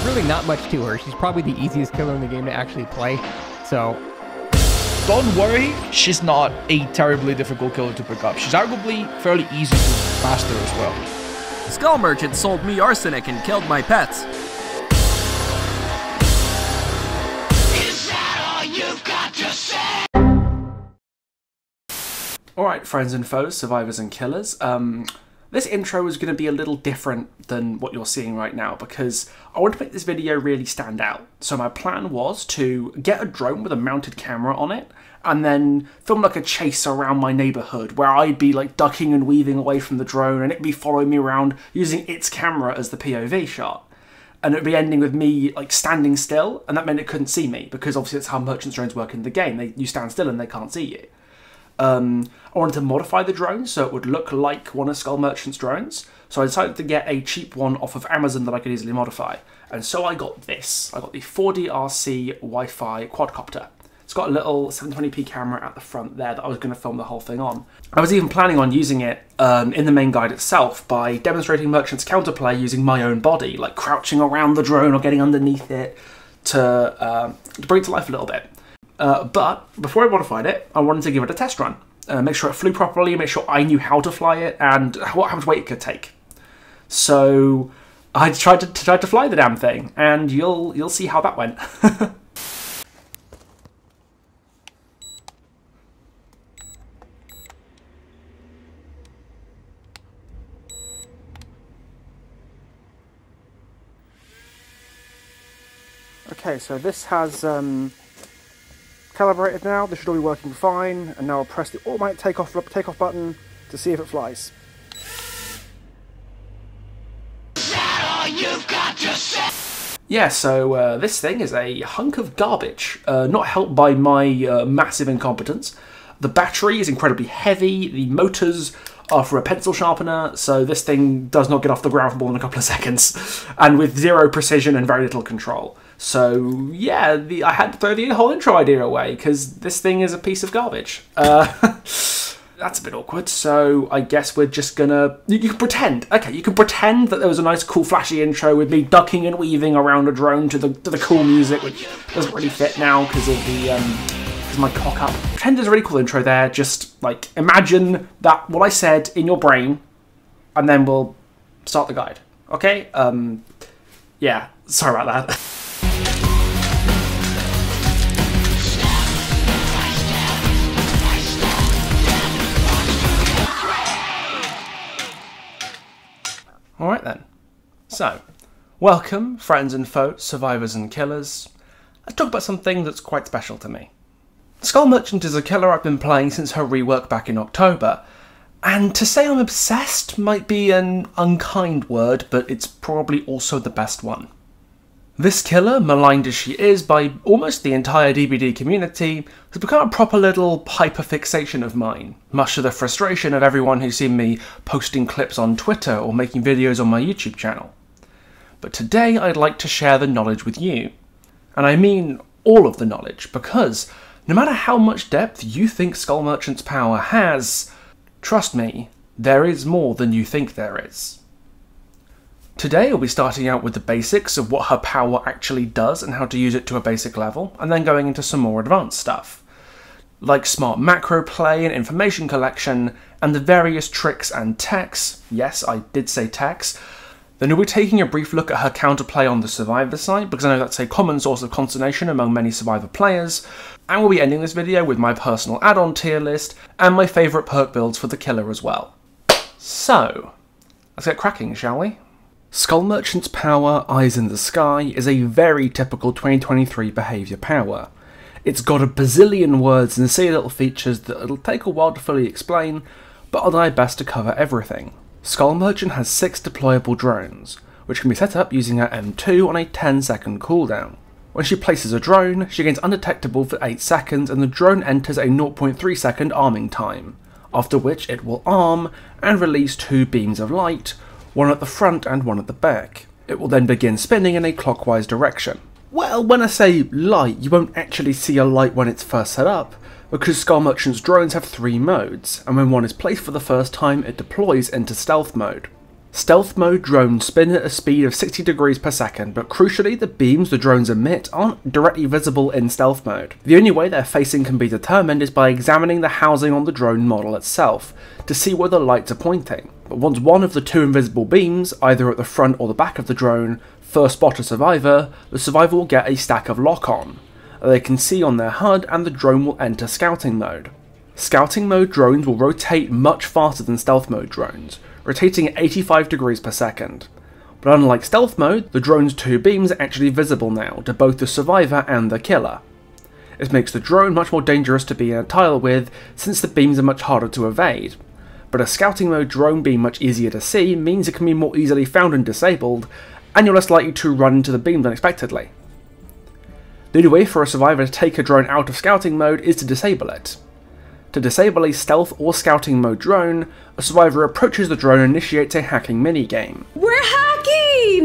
really not much to her. She's probably the easiest killer in the game to actually play, so... Don't worry, she's not a terribly difficult killer to pick up. She's arguably fairly easy to master as well. Skull Merchant sold me arsenic and killed my pets. Is that all you've got to say? Alright, friends and foes, survivors and killers. This intro is going to be a little different than what you're seeing right now because I want to make this video really stand out. So my plan was to get a drone with a mounted camera on it and then film like a chase around my neighborhood where I'd be like ducking and weaving away from the drone and it'd be following me around using its camera as the POV shot. And it'd be ending with me like standing still, and that meant it couldn't see me because obviously that's how merchant drones work in the game. You stand still and they can't see you. I wanted to modify the drone so it would look like one of Skull Merchant's drones, so I decided to get a cheap one off of Amazon that I could easily modify. And so I got this. I got the 4DRC Wi-Fi quadcopter. It's got a little 720p camera at the front there that I was going to film the whole thing on. I was even planning on using it in the main guide itself by demonstrating Merchant's counterplay using my own body, like crouching around the drone or getting underneath it to bring it to life a little bit. But before I modified it, I wanted to give it a test run. Make sure it flew properly, make sure I knew how to fly it and how much weight it could take. So I tried to fly the damn thing, and you'll see how that went. Okay, so this has calibrated now. This should all be working fine, and now I'll press the automatic takeoff button to see if it flies. Is that all you've got to say? Yeah, so this thing is a hunk of garbage, not helped by my massive incompetence. The battery is incredibly heavy, the motors are for a pencil sharpener, so this thing does not get off the ground for more than a couple of seconds, and with zero precision and very little control. So yeah, I had to throw the whole intro idea away, because this thing is a piece of garbage. That's a bit awkward, so I guess we're just gonna... You can pretend. Okay, you can pretend that there was a nice, cool, flashy intro with me ducking and weaving around a drone to the cool music, which doesn't really fit now because of the... my cock up. Pretend there's a really cool intro there, just like imagine that what I said in your brain, and then we'll start the guide. Okay? Yeah, sorry about that. Alright then. So, welcome, friends and foes, survivors and killers. Let's talk about something that's quite special to me. Skull Merchant is a killer I've been playing since her rework back in October, and to say I'm obsessed might be an unkind word, but it's probably also the best one. This killer, maligned as she is by almost the entire DBD community, has become a proper little hyperfixation of mine, much to the frustration of everyone who's seen me posting clips on Twitter or making videos on my YouTube channel. But today I'd like to share the knowledge with you. And I mean all of the knowledge, because no matter how much depth you think Skull Merchant's power has, trust me, there is more than you think there is. Today we'll be starting out with the basics of what her power actually does and how to use it to a basic level, and then going into some more advanced stuff, like smart macro play and information collection, and the various tricks and techs, yes, I did say techs. Then we'll be taking a brief look at her counterplay on the Survivor side, because I know that's a common source of consternation among many Survivor players, and we'll be ending this video with my personal add-on tier list, and my favourite perk builds for the killer as well. So, let's get cracking, shall we? Skull Merchant's power, Eyes in the Sky, is a very typical 2023 behaviour power. It's got a bazillion words and silly little features that it'll take a while to fully explain, but I'll do my best to cover everything. Skull Merchant has 6 deployable drones, which can be set up using her M2 on a 10-second cooldown. When she places a drone, she gains undetectable for 8 seconds and the drone enters a 0.3 second arming time, after which it will arm and release 2 beams of light, one at the front and one at the back. It will then begin spinning in a clockwise direction. Well, when I say light, you won't actually see a light when it's first set up, because Skull Merchant's drones have 3 modes, and when one is placed for the first time, it deploys into stealth mode. Stealth mode drones spin at a speed of 60 degrees per second, but crucially the beams the drones emit aren't directly visible in stealth mode. The only way their facing can be determined is by examining the housing on the drone model itself, to see where the lights are pointing. But once one of the two invisible beams, either at the front or the back of the drone, first spot a survivor, the survivor will get a stack of lock-on. They can see on their HUD and the drone will enter scouting mode. Scouting mode drones will rotate much faster than stealth mode drones, rotating at 85 degrees per second. But unlike stealth mode, the drone's two beams are actually visible now to both the survivor and the killer. This makes the drone much more dangerous to be in a tile with, since the beams are much harder to evade. But a scouting mode drone being much easier to see means it can be more easily found and disabled, and you're less likely to run into the beams unexpectedly. The only way for a survivor to take a drone out of scouting mode is to disable it. To disable a stealth or scouting mode drone, a survivor approaches the drone and initiates a hacking minigame. We're hacking!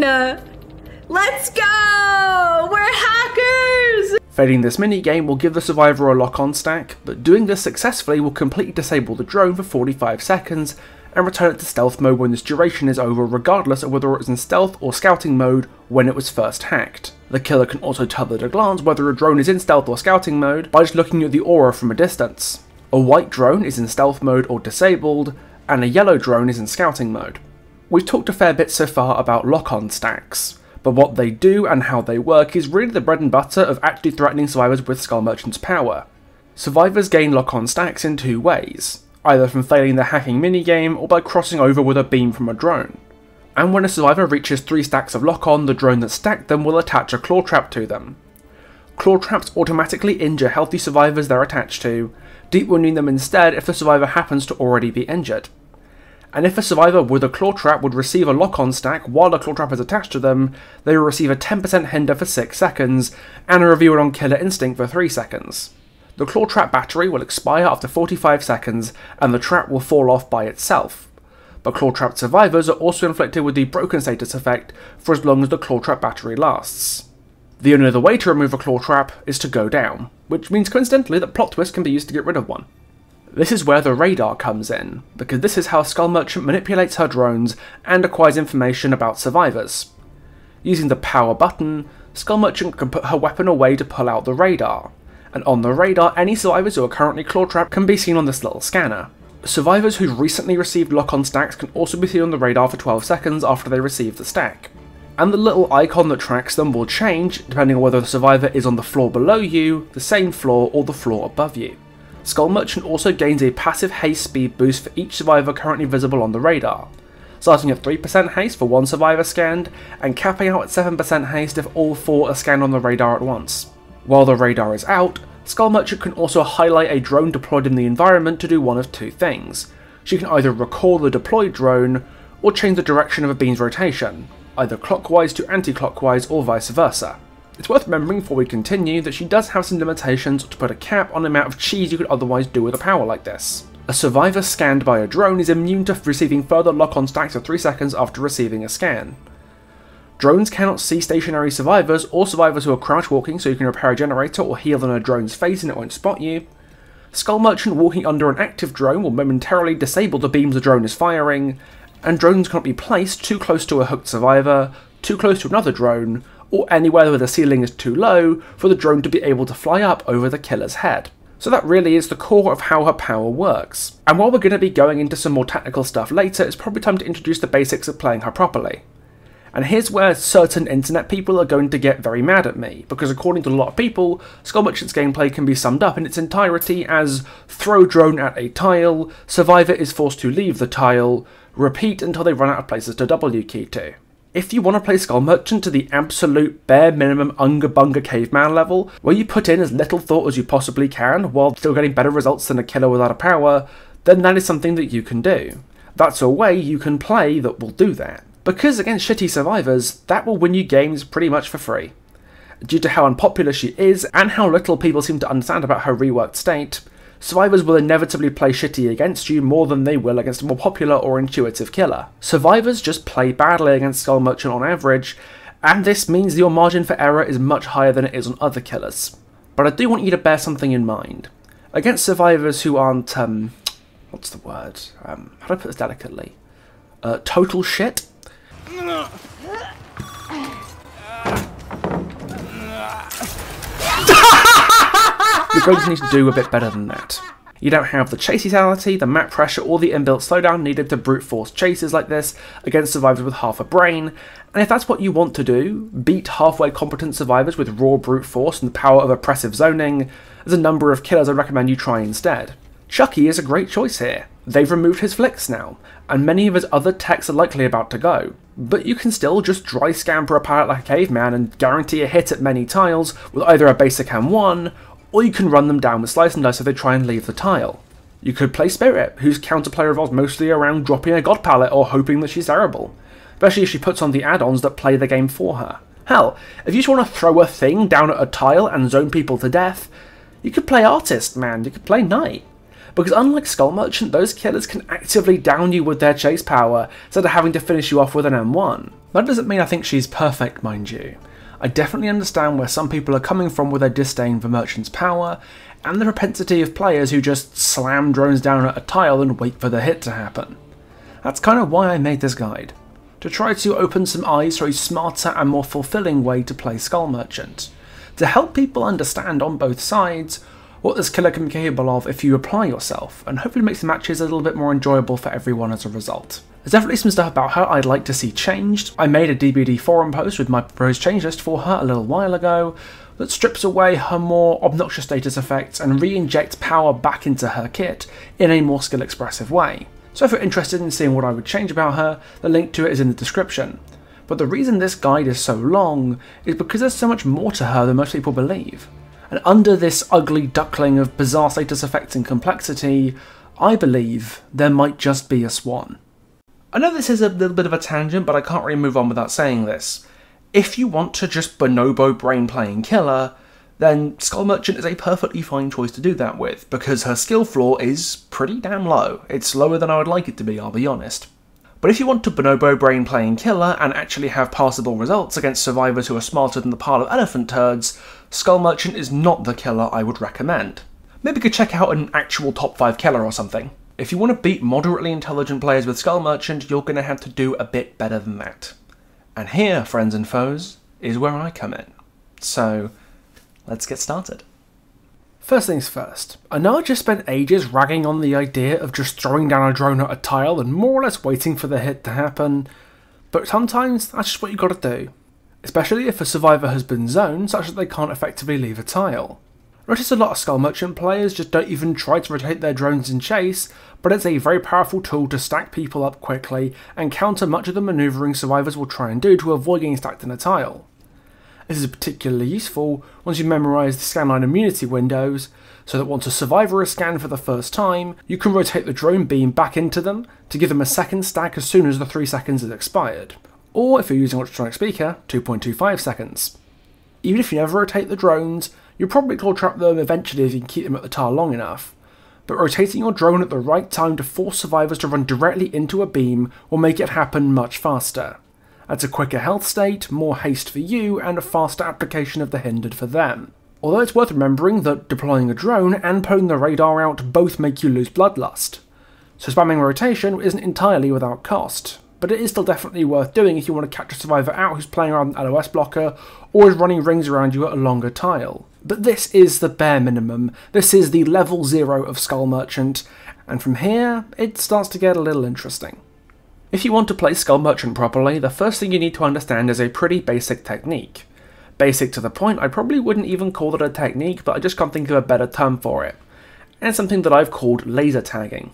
Let's go! We're hackers! Failing this minigame will give the survivor a lock-on stack, but doing this successfully will completely disable the drone for 45 seconds and return it to stealth mode when this duration is over, regardless of whether it was in stealth or scouting mode when it was first hacked. The killer can also tell at a glance whether a drone is in stealth or scouting mode by just looking at the aura from a distance. A white drone is in stealth mode or disabled, and a yellow drone is in scouting mode. We've talked a fair bit so far about lock-on stacks, but what they do and how they work is really the bread and butter of actually threatening survivors with Skull Merchant's power. Survivors gain lock-on stacks in two ways, either from failing the hacking minigame or by crossing over with a beam from a drone. And when a survivor reaches 3 stacks of lock-on, the drone that stacked them will attach a claw trap to them. Claw traps automatically injure healthy survivors they're attached to, deep wounding them instead if the survivor happens to already be injured. And if a survivor with a claw trap would receive a lock-on stack while a claw trap is attached to them, they will receive a 10% hinder for 6 seconds, and a review on Killer Instinct for 3 seconds. The claw trap battery will expire after 45 seconds, and the trap will fall off by itself. But claw trapped survivors are also inflicted with the broken status effect for as long as the claw trap battery lasts. The only other way to remove a claw trap is to go down, which means coincidentally that plot twist can be used to get rid of one. This is where the radar comes in, because this is how Skull Merchant manipulates her drones and acquires information about survivors. Using the power button, Skull Merchant can put her weapon away to pull out the radar, and on the radar any survivors who are currently claw trapped can be seen on this little scanner. Survivors who've recently received lock-on stacks can also be seen on the radar for 12 seconds after they receive the stack. And the little icon that tracks them will change depending on whether the survivor is on the floor below you, the same floor, or the floor above you. Skull Merchant also gains a passive haste speed boost for each survivor currently visible on the radar, starting at 3% haste for one survivor scanned, and capping out at 7% haste if all 4 are scanned on the radar at once. While the radar is out, Skull Merchant can also highlight a drone deployed in the environment to do one of 2 things. She can either recall the deployed drone, or change the direction of a beam's rotation, either clockwise to anti-clockwise or vice versa. It's worth remembering before we continue that she does have some limitations to put a cap on the amount of cheese you could otherwise do with a power like this. A survivor scanned by a drone is immune to receiving further lock-on stacks of 3 seconds after receiving a scan. Drones cannot see stationary survivors or survivors who are crouch walking, so you can repair a generator or heal on a drone's face and it won't spot you. Skull Merchant walking under an active drone will momentarily disable the beams the drone is firing, and drones cannot be placed too close to a hooked survivor, too close to another drone, or anywhere where the ceiling is too low for the drone to be able to fly up over the killer's head. So that really is the core of how her power works. And while we're going to be going into some more technical stuff later, it's probably time to introduce the basics of playing her properly. And here's where certain internet people are going to get very mad at me, because according to a lot of people, Skull Merchant's gameplay can be summed up in its entirety as throw drone at a tile, survivor is forced to leave the tile, repeat until they run out of places to W key to. If you want to play Skull Merchant to the absolute bare minimum Unga Bunga caveman level, where you put in as little thought as you possibly can while still getting better results than a killer without a power, then that is something that you can do. That's a way you can play that will do that. Because against shitty survivors, that will win you games pretty much for free. Due to how unpopular she is, and how little people seem to understand about her reworked state, survivors will inevitably play shitty against you more than they will against a more popular or intuitive killer. Survivors just play badly against Skull Merchant on average, and this means your margin for error is much higher than it is on other killers. But I do want you to bear something in mind. Against survivors who aren't, what's the word? How do I put this delicately? Total shit? Your drones need to do a bit better than that. You don't have the chase lethality, the map pressure, or the inbuilt slowdown needed to brute force chases like this against survivors with half a brain, and if that's what you want to do, beat halfway competent survivors with raw brute force and the power of oppressive zoning, there's a number of killers I'd recommend you try instead. Chucky is a great choice here. They've removed his flicks now, and many of his other techs are likely about to go, but you can still just dry scamper a pallet like a caveman and guarantee a hit at many tiles with either a basic M1, or you can run them down with slice and dice if they try and leave the tile. You could play Spirit, whose counterplay revolves mostly around dropping a god pallet or hoping that she's terrible, especially if she puts on the add-ons that play the game for her. Hell, if you just want to throw a thing down at a tile and zone people to death, you could play Artist, man, you could play Knight. Because unlike Skull Merchant, those killers can actively down you with their chase power instead of having to finish you off with an M1. That doesn't mean I think she's perfect, mind you. I definitely understand where some people are coming from with their disdain for Merchant's power, and the propensity of players who just slam drones down at a tile and wait for the hit to happen. That's kind of why I made this guide, to try to open some eyes for a smarter and more fulfilling way to play Skull Merchant, to help people understand on both sides what this killer can be capable of if you apply yourself, and hopefully make the matches a little bit more enjoyable for everyone as a result. There's definitely some stuff about her I'd like to see changed. I made a DBD forum post with my proposed change list for her a little while ago that strips away her more obnoxious status effects and re-injects power back into her kit in a more skill expressive way. So if you're interested in seeing what I would change about her, the link to it is in the description. But the reason this guide is so long is because there's so much more to her than most people believe. And under this ugly duckling of bizarre status effects and complexity, I believe there might just be a swan. I know this is a little bit of a tangent, but I can't really move on without saying this. If you want to just bonobo brain playing killer, then Skull Merchant is a perfectly fine choice to do that with, because her skill floor is pretty damn low. It's lower than I would like it to be, I'll be honest. But if you want to bonobo brain playing killer and actually have passable results against survivors who are smarter than the pile of elephant turds, Skull Merchant is not the killer I would recommend. Maybe you could check out an actual top 5 killer or something. If you want to beat moderately intelligent players with Skull Merchant, you're going to have to do a bit better than that. And here, friends and foes, is where I come in. So, let's get started. First things first, I know I just spent ages ragging on the idea of just throwing down a drone at a tile and more or less waiting for the hit to happen, but sometimes that's just what you gotta do. Especially if a survivor has been zoned such that they can't effectively leave a tile. Notice a lot of Skull Merchant players just don't even try to rotate their drones in chase, but it's a very powerful tool to stack people up quickly and counter much of the manoeuvring survivors will try and do to avoid getting stacked in a tile. This is particularly useful once you memorise the scanline immunity windows, so that once a survivor is scanned for the first time, you can rotate the drone beam back into them to give them a second stack as soon as the 3 seconds has expired, or if you're using ultrasonic speaker, 2.25 seconds. Even if you never rotate the drones, you'll probably claw trap them eventually if you can keep them at the tile long enough, but rotating your drone at the right time to force survivors to run directly into a beam will make it happen much faster. That's a quicker health state, more haste for you, and a faster application of the hindered for them. Although it's worth remembering that deploying a drone and pulling the radar out both make you lose bloodlust, so spamming rotation isn't entirely without cost, but it is still definitely worth doing if you want to catch a survivor out who's playing around an LOS blocker or is running rings around you at a longer tile. But this is the bare minimum, this is the level 0 of Skull Merchant, and from here it starts to get a little interesting. If you want to play Skull Merchant properly, the first thing you need to understand is a pretty basic technique. Basic to the point, I probably wouldn't even call it a technique, but I just can't think of a better term for it. And it's something that I've called laser tagging.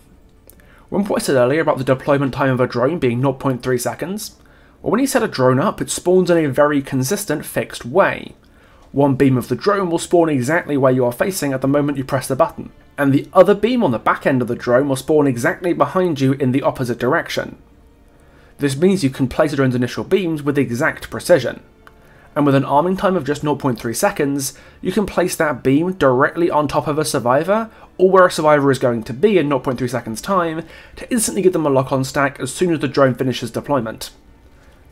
Remember what I said earlier about the deployment time of a drone being 0.3 seconds? Well, when you set a drone up, it spawns in a very consistent, fixed way. One beam of the drone will spawn exactly where you are facing at the moment you press the button, and the other beam on the back end of the drone will spawn exactly behind you in the opposite direction. This means you can place the drone's initial beams with exact precision, and with an arming time of just 0.3 seconds, you can place that beam directly on top of a survivor, or where a survivor is going to be in 0.3 seconds time, to instantly give them a lock-on stack as soon as the drone finishes deployment.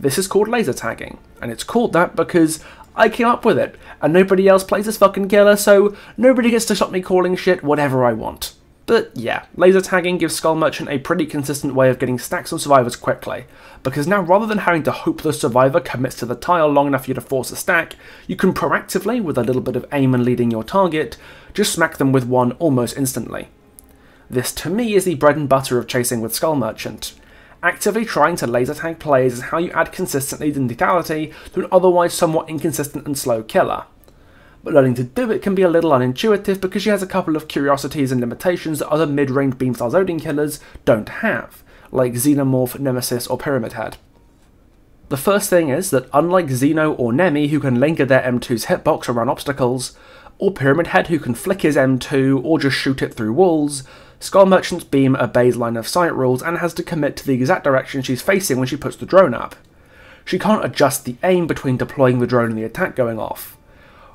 This is called laser tagging, and it's called that because I came up with it, and nobody else plays this fucking killer, so nobody gets to stop me calling shit whatever I want. But yeah, laser tagging gives Skull Merchant a pretty consistent way of getting stacks on survivors quickly, because now rather than having to hope the survivor commits to the tile long enough for you to force a stack, you can proactively, with a little bit of aim and leading your target, just smack them with one almost instantly. This to me is the bread and butter of chasing with Skull Merchant. Actively trying to laser tag players is how you add consistency and lethality to an otherwise somewhat inconsistent and slow killer. But learning to do it can be a little unintuitive because she has a couple of curiosities and limitations that other mid-range beam-style Odin killers don't have, like Xenomorph, Nemesis or Pyramid Head. The first thing is that unlike Xeno or Nemi who can linger their M2's hitbox around obstacles, or Pyramid Head who can flick his M2 or just shoot it through walls, Skull Merchant's beam obeys line of sight rules and has to commit to the exact direction she's facing when she puts the drone up. She can't adjust the aim between deploying the drone and the attack going off.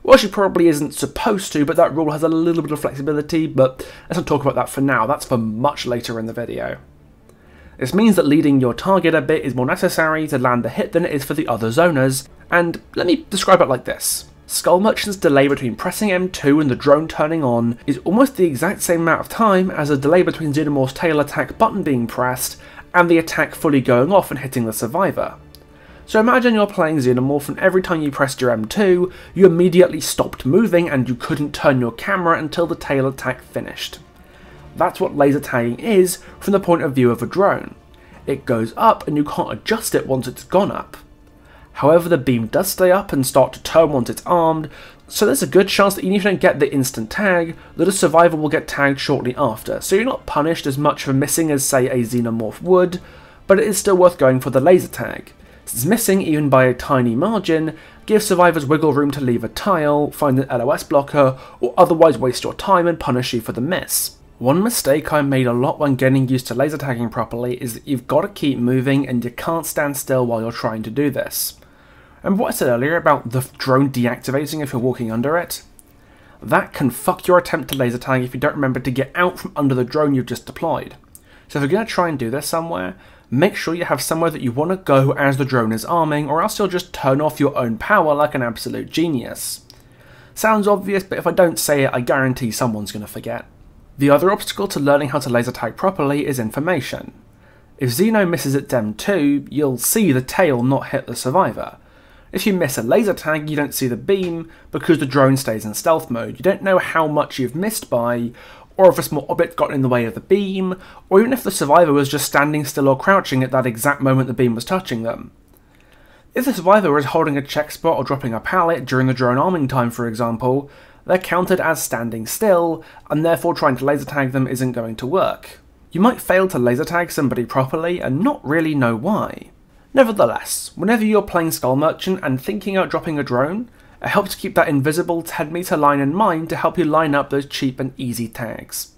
Well, she probably isn't supposed to, but that rule has a little bit of flexibility, but let's not talk about that for now, that's for much later in the video. This means that leading your target a bit is more necessary to land the hit than it is for the other zoners, and let me describe it like this. Skull Merchant's delay between pressing M2 and the drone turning on is almost the exact same amount of time as a delay between Xenomorph's tail attack button being pressed and the attack fully going off and hitting the survivor. So imagine you're playing Xenomorph and every time you pressed your M2, you immediately stopped moving and you couldn't turn your camera until the tail attack finished. That's what laser tagging is from the point of view of a drone. It goes up and you can't adjust it once it's gone up. However, the beam does stay up and start to turn once it's armed, so there's a good chance that even if you don't get the instant tag, that a survivor will get tagged shortly after, so you're not punished as much for missing as say a Xenomorph would, but it is still worth going for the laser tag. Since missing, even by a tiny margin, gives survivors wiggle room to leave a tile, find an LOS blocker, or otherwise waste your time and punish you for the miss. One mistake I made a lot when getting used to laser tagging properly is that you've got to keep moving and you can't stand still while you're trying to do this. Remember what I said earlier about the drone deactivating if you're walking under it? That can fuck your attempt to laser tag if you don't remember to get out from under the drone you've just deployed. So if you're going to try and do this somewhere, make sure you have somewhere that you want to go as the drone is arming, or else you'll just turn off your own power like an absolute genius. Sounds obvious, but if I don't say it, I guarantee someone's going to forget. The other obstacle to learning how to laser tag properly is information. If Xeno misses its M2, you'll see the tail not hit the survivor. If you miss a laser tag, you don't see the beam because the drone stays in stealth mode. You don't know how much you've missed by, or if a small object got in the way of the beam, or even if the survivor was just standing still or crouching at that exact moment the beam was touching them. If the survivor is holding a check spot or dropping a pallet during the drone arming time, for example, they're counted as standing still, and therefore trying to laser tag them isn't going to work. You might fail to laser tag somebody properly and not really know why. Nevertheless, whenever you're playing Skull Merchant and thinking about dropping a drone, it helps to keep that invisible 10 meter line in mind to help you line up those cheap and easy tags.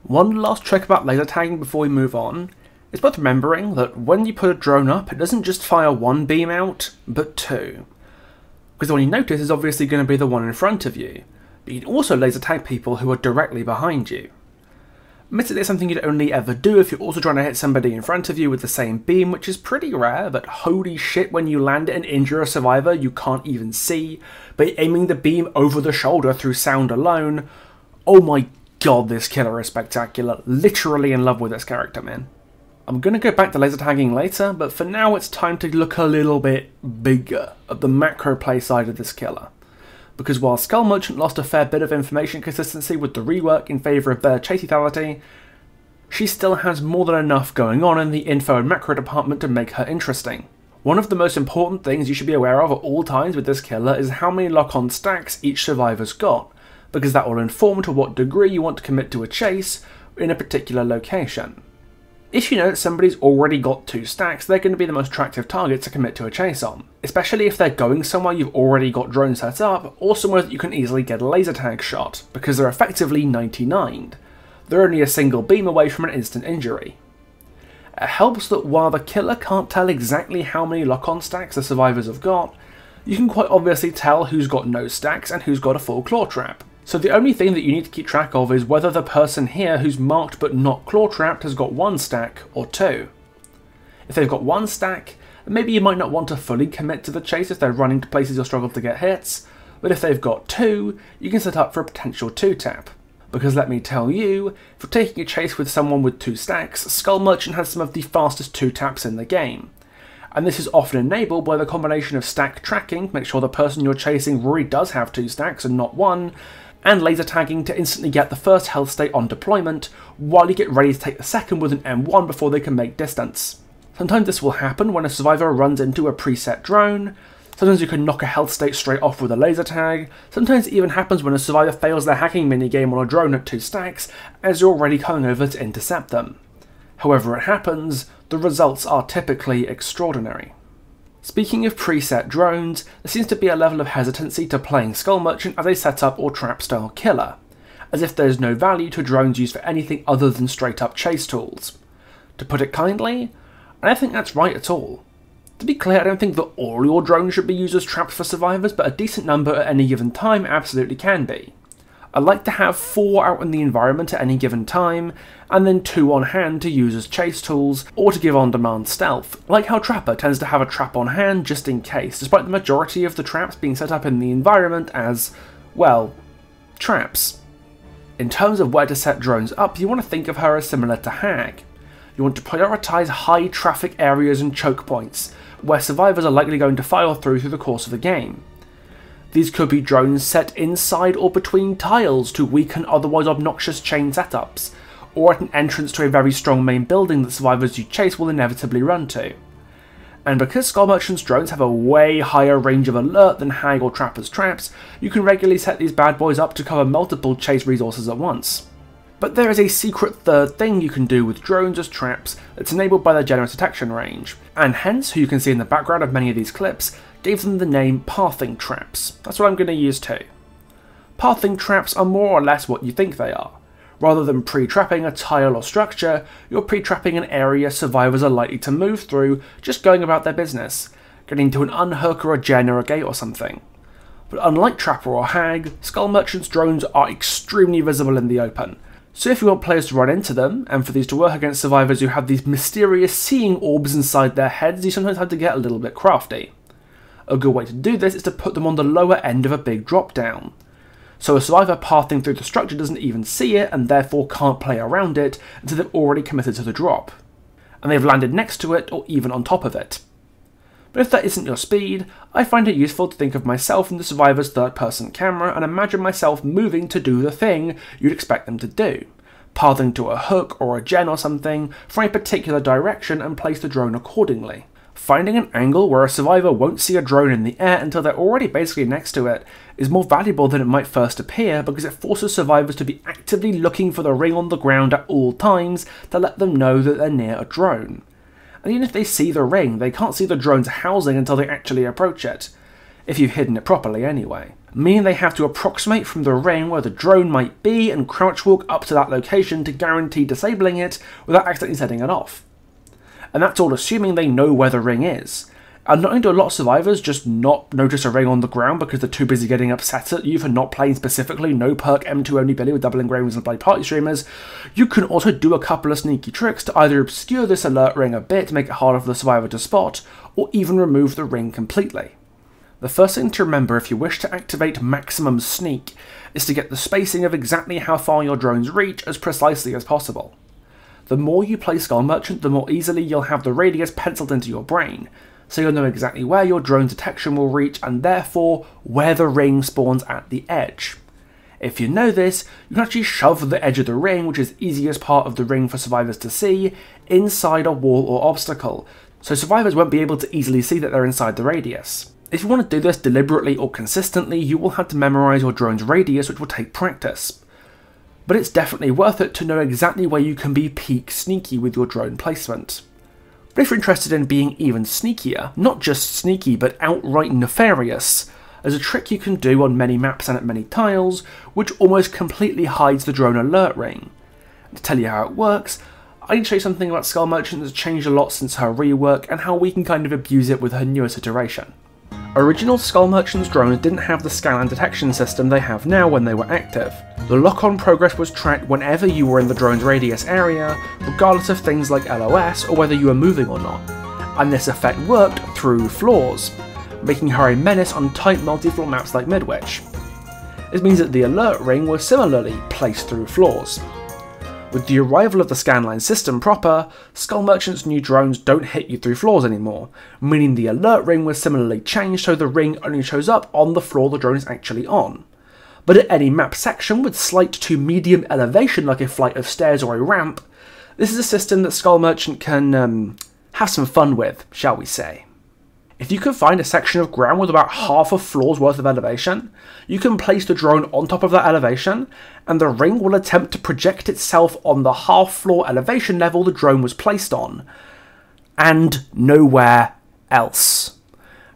One last trick about laser tagging before we move on is worth remembering that when you put a drone up, it doesn't just fire one beam out, but two. Because the one you notice is obviously going to be the one in front of you, but you can also laser tag people who are directly behind you. Admittedly, it's something you'd only ever do if you're also trying to hit somebody in front of you with the same beam, which is pretty rare, but holy shit when you land it and injure a survivor you can't even see, by aiming the beam over the shoulder through sound alone. Oh my god, this killer is spectacular. Literally in love with this character, man. I'm going to go back to laser tagging later, but for now it's time to look a little bit bigger at the macro play side of this killer. Because while Skull Merchant lost a fair bit of information consistency with the rework in favour of better chase lethality, she still has more than enough going on in the info and macro department to make her interesting. One of the most important things you should be aware of at all times with this killer is how many lock-on stacks each survivor's got, because that will inform to what degree you want to commit to a chase in a particular location. If you know that somebody's already got 2 stacks, they're going to be the most attractive target to commit to a chase on, especially if they're going somewhere you've already got drones set up, or somewhere that you can easily get a laser tag shot, because they're effectively 99'd. They're only a single beam away from an instant injury. It helps that while the killer can't tell exactly how many lock-on stacks the survivors have got, you can quite obviously tell who's got no stacks and who's got a full claw trap. So the only thing that you need to keep track of is whether the person here who's marked but not claw trapped has got 1 stack or 2. If they've got 1 stack, maybe you might not want to fully commit to the chase if they're running to places you'll struggle to get hits, but if they've got 2, you can set up for a potential 2 tap. Because let me tell you, if you're taking a chase with someone with 2 stacks, Skull Merchant has some of the fastest 2 taps in the game. And this is often enabled by the combination of stack tracking to make sure the person you're chasing really does have 2 stacks and not 1, and laser tagging to instantly get the first health state on deployment, while you get ready to take the second with an M1 before they can make distance. Sometimes this will happen when a survivor runs into a preset drone, sometimes you can knock a health state straight off with a laser tag, sometimes it even happens when a survivor fails their hacking minigame on a drone at 2 stacks, as you're already coming over to intercept them. However it happens, the results are typically extraordinary. Speaking of preset drones, there seems to be a level of hesitancy to playing Skull Merchant as a setup or trap style killer, as if there's no value to drones used for anything other than straight up chase tools. To put it kindly, I don't think that's right at all. To be clear, I don't think that all your drones should be used as traps for survivors, but a decent number at any given time absolutely can be. I like to have 4 out in the environment at any given time, and then 2 on hand to use as chase tools, or to give on-demand stealth, like how Trapper tends to have a trap on hand just in case, despite the majority of the traps being set up in the environment as, well, traps. In terms of where to set drones up, you want to think of her as similar to Hag. You want to prioritise high traffic areas and choke points, where survivors are likely going to file through the course of the game. These could be drones set inside or between tiles to weaken otherwise obnoxious chain setups, or at an entrance to a very strong main building that survivors you chase will inevitably run to. And because Skull Merchant's drones have a way higher range of alert than Hag or Trapper's traps, you can regularly set these bad boys up to cover multiple chase resources at once. But there is a secret third thing you can do with drones as traps that's enabled by their generous detection range, and Hens, who you can see in the background of many of these clips, gave them the name pathing traps. That's what I'm going to use too. Pathing traps are more or less what you think they are. Rather than pre-trapping a tile or structure, you're pre-trapping an area survivors are likely to move through, just going about their business, getting to an unhook or a gen or a gate or something. But unlike Trapper or Hag, Skull Merchant's drones are extremely visible in the open, so if you want players to run into them, and for these to work against survivors who have these mysterious seeing orbs inside their heads, you sometimes have to get a little bit crafty. A good way to do this is to put them on the lower end of a big drop down. So a survivor pathing through the structure doesn't even see it and therefore can't play around it until they've already committed to the drop. And they've landed next to it or even on top of it. But if that isn't your speed, I find it useful to think of myself in the survivor's third-person camera and imagine myself moving to do the thing you'd expect them to do, pathing to a hook or a gen or something from a particular direction and place the drone accordingly. Finding an angle where a survivor won't see a drone in the air until they're already basically next to it is more valuable than it might first appear because it forces survivors to be actively looking for the ring on the ground at all times to let them know that they're near a drone. And even if they see the ring, they can't see the drone's housing until they actually approach it, if you've hidden it properly anyway, meaning they have to approximate from the ring where the drone might be and crouch walk up to that location to guarantee disabling it without accidentally setting it off. And that's all assuming they know where the ring is. And not only do a lot of survivors just not notice a ring on the ground because they're too busy getting upset at you for not playing specifically no perk M2 only Billy with double engravings and bloody party streamers, you can also do a couple of sneaky tricks to either obscure this alert ring a bit to make it harder for the survivor to spot, or even remove the ring completely. The first thing to remember if you wish to activate maximum sneak is to get the spacing of exactly how far your drones reach as precisely as possible. The more you play Skull Merchant, the more easily you'll have the radius penciled into your brain, so you'll know exactly where your drone's detection will reach and therefore where the ring spawns at the edge. If you know this, you can actually shove the edge of the ring, which is the easiest part of the ring for survivors to see, inside a wall or obstacle, so survivors won't be able to easily see that they're inside the radius. If you want to do this deliberately or consistently, you will have to memorise your drone's radius, which will take practice. But it's definitely worth it to know exactly where you can be peak sneaky with your drone placement. But if you're interested in being even sneakier, not just sneaky but outright nefarious, there's a trick you can do on many maps and at many tiles, which almost completely hides the drone alert ring. And to tell you how it works, I need to show you something about Skull Merchant that's changed a lot since her rework and how we can kind of abuse it with her newest iteration. Original Skull Merchant's drones didn't have the scan and detection system they have now when they were active. The lock-on progress was tracked whenever you were in the drone's radius area, regardless of things like LOS or whether you were moving or not, and this effect worked through floors, making her a menace on tight multi-floor maps like Midwich. This means that the alert ring was similarly placed through floors. With the arrival of the scanline system proper, Skull Merchant's new drones don't hit you through floors anymore, meaning the alert ring was similarly changed so the ring only shows up on the floor the drone is actually on. But at any map section with slight to medium elevation like a flight of stairs or a ramp, this is a system that Skull Merchant can have some fun with, shall we say. If you can find a section of ground with about half a floor's worth of elevation, you can place the drone on top of that elevation, and the ring will attempt to project itself on the half floor elevation level the drone was placed on, and nowhere else.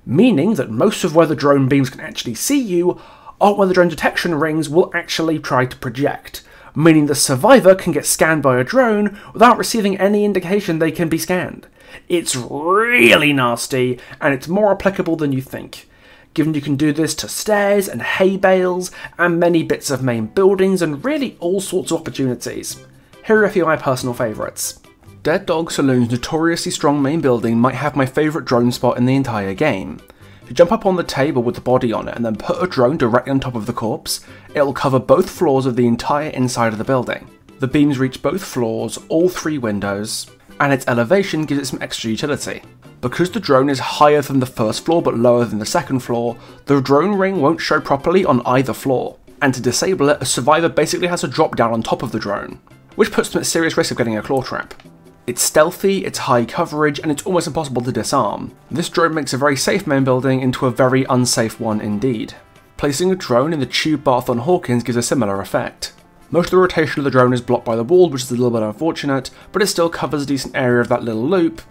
Meaning that most of where the drone beams can actually see you aren't where the drone detection rings will actually try to project, meaning the survivor can get scanned by a drone without receiving any indication they can be scanned. It's really nasty, and it's more applicable than you think, given you can do this to stairs and hay bales and many bits of main buildings and really all sorts of opportunities. Here are a few of my personal favourites. Dead Dog Saloon's notoriously strong main building might have my favourite drone spot in the entire game. If you jump up on the table with the body on it and then put a drone directly on top of the corpse, it'll cover both floors of the entire inside of the building. The beams reach both floors, all 3 windows, and its elevation gives it some extra utility. Because the drone is higher than the first floor but lower than the second floor, the drone ring won't show properly on either floor, and to disable it, a survivor basically has to drop down on top of the drone, which puts them at serious risk of getting a claw trap. It's stealthy, it's high coverage, and it's almost impossible to disarm. This drone makes a very safe main building into a very unsafe one indeed. Placing a drone in the tube bath on Hawkins gives a similar effect. Most of the rotation of the drone is blocked by the wall, which is a little bit unfortunate, but it still covers a decent area of that little loop,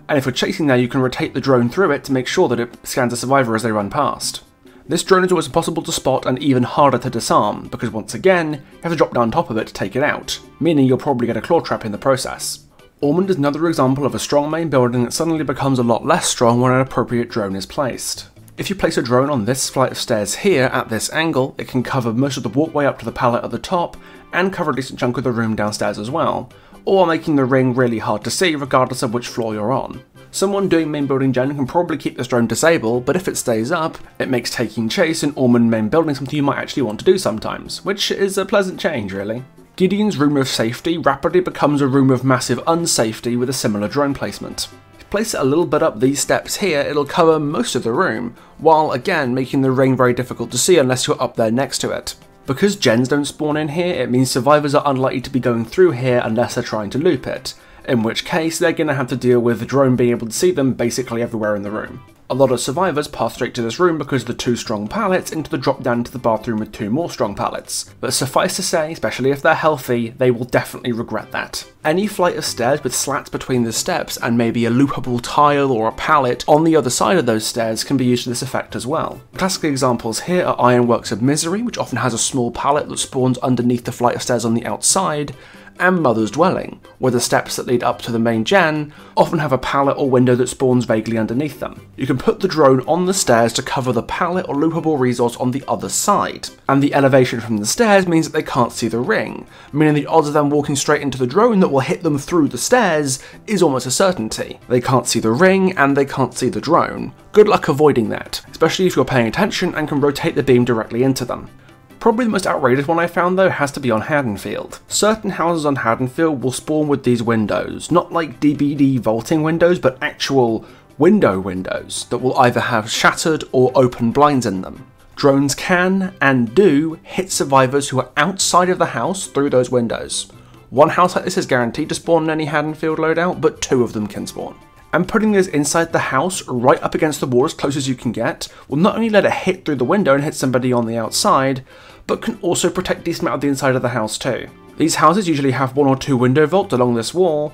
and if you're chasing there you can rotate the drone through it to make sure that it scans a survivor as they run past. This drone is always impossible to spot and even harder to disarm, because once again, you have to drop down on top of it to take it out, meaning you'll probably get a claw trap in the process. Ormond is another example of a strong main building that suddenly becomes a lot less strong when an appropriate drone is placed. If you place a drone on this flight of stairs here at this angle, it can cover most of the walkway up to the pallet at the top, and cover a decent chunk of the room downstairs as well, or making the ring really hard to see regardless of which floor you're on. Someone doing main building gen can probably keep this drone disabled, but if it stays up, it makes taking chase in Ormond main building something you might actually want to do sometimes, which is a pleasant change really. Gideon's room of safety rapidly becomes a room of massive unsafety with a similar drone placement. If you place it a little bit up these steps here, it'll cover most of the room, while again making the ring very difficult to see unless you're up there next to it. Because gens don't spawn in here, it means survivors are unlikely to be going through here unless they're trying to loop it, in which case they're going to have to deal with the drone being able to see them basically everywhere in the room. A lot of survivors pass straight to this room because of the 2 strong pallets into the drop down to the bathroom with 2 more strong pallets, but suffice to say, especially if they're healthy, they will definitely regret that. Any flight of stairs with slats between the steps and maybe a loopable tile or a pallet on the other side of those stairs can be used to this effect as well. Classic examples here are Ironworks of Misery, which often has a small pallet that spawns underneath the flight of stairs on the outside, and Mother's Dwelling, where the steps that lead up to the main gen often have a pallet or window that spawns vaguely underneath them. You can put the drone on the stairs to cover the pallet or loopable resource on the other side, and the elevation from the stairs means that they can't see the ring, meaning the odds of them walking straight into the drone that will hit them through the stairs is almost a certainty. They can't see the ring and they can't see the drone. Good luck avoiding that, especially if you're paying attention and can rotate the beam directly into them. Probably the most outrageous one I found though has to be on Haddonfield. Certain houses on Haddonfield will spawn with these windows, not like DBD vaulting windows, but actual windows that will either have shattered or open blinds in them. Drones can, and do, hit survivors who are outside of the house through those windows. One house like this is guaranteed to spawn in any Haddonfield loadout, but 2 of them can spawn. And putting this inside the house, right up against the wall as close as you can get, will not only let it hit through the window and hit somebody on the outside, but can also protect a decent amount of the inside of the house too. These houses usually have 1 or 2 window vaults along this wall,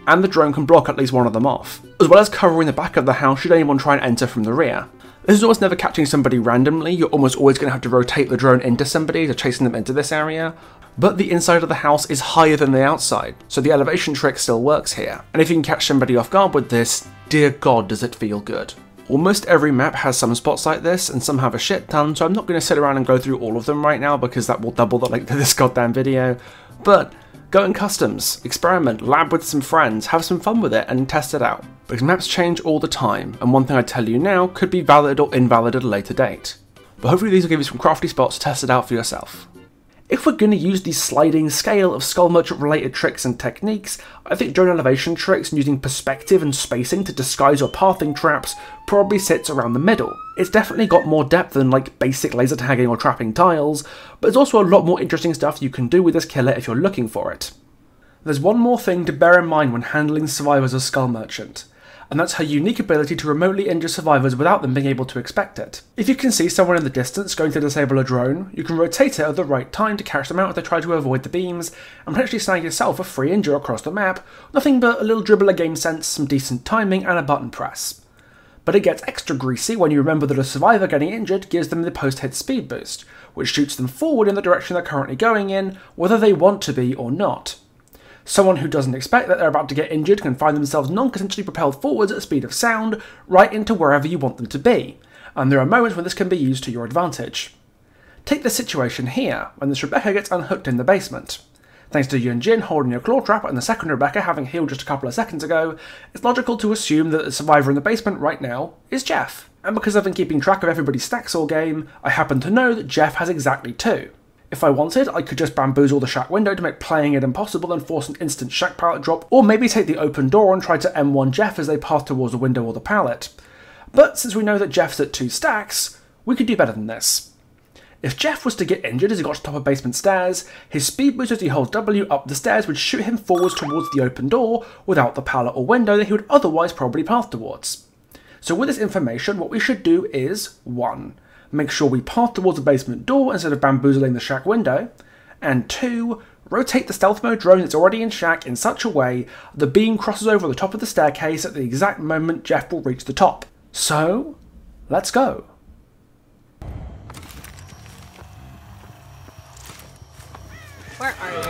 and the drone can block at least one of them off, as well as covering the back of the house should anyone try and enter from the rear. This is almost never catching somebody randomly, you're almost always going to have to rotate the drone into somebody to chasing them into this area, but the inside of the house is higher than the outside, so the elevation trick still works here, and if you can catch somebody off guard with this, dear god does it feel good. Almost every map has some spots like this, and some have a shit ton, so I'm not going to sit around and go through all of them right now because that will double the length of this goddamn video, but go in customs, experiment, lab with some friends, have some fun with it and test it out. Because maps change all the time, and one thing I tell you now could be valid or invalid at a later date. but hopefully these will give you some crafty spots to test it out for yourself. If we're going to use the sliding scale of Skull Merchant related tricks and techniques, I think drone elevation tricks and using perspective and spacing to disguise your pathing traps probably sits around the middle. It's definitely got more depth than like basic laser tagging or trapping tiles, but there's also a lot more interesting stuff you can do with this killer if you're looking for it. There's one more thing to bear in mind when handling survivors of Skull Merchant, and that's her unique ability to remotely injure survivors without them being able to expect it. If you can see someone in the distance going to disable a drone, you can rotate it at the right time to catch them out if they try to avoid the beams, and potentially snag yourself a free injure across the map, nothing but a little dribble of game sense, some decent timing, and a button press. But it gets extra greasy when you remember that a survivor getting injured gives them the post-hit speed boost, which shoots them forward in the direction they're currently going in, whether they want to be or not. Someone who doesn't expect that they're about to get injured can find themselves non-consensually propelled forwards at the speed of sound, right into wherever you want them to be, and there are moments when this can be used to your advantage. Take the situation here, when this Rebecca gets unhooked in the basement. Thanks to Yunjin holding your claw trap and the second Rebecca having healed just a couple of seconds ago, it's logical to assume that the survivor in the basement right now is Jeff. And because I've been keeping track of everybody's stacks all game, I happen to know that Jeff has exactly 2. If I wanted, I could just bamboozle the shack window to make playing it impossible and force an instant shack pallet drop, or maybe take the open door and try to M1 Jeff as they pass towards the window or the pallet. But since we know that Jeff's at 2 stacks, we could do better than this. If Jeff was to get injured as he got to the top of basement stairs, his speed boost as he holds W up the stairs would shoot him forwards towards the open door without the pallet or window that he would otherwise probably path towards. So with this information, what we should do is 1. Make sure we path towards the basement door instead of bamboozling the shack window, and 2. Rotate the stealth mode drone that's already in shack in such a way the beam crosses over the top of the staircase at the exact moment Jeff will reach the top. So, let's go. Where are you?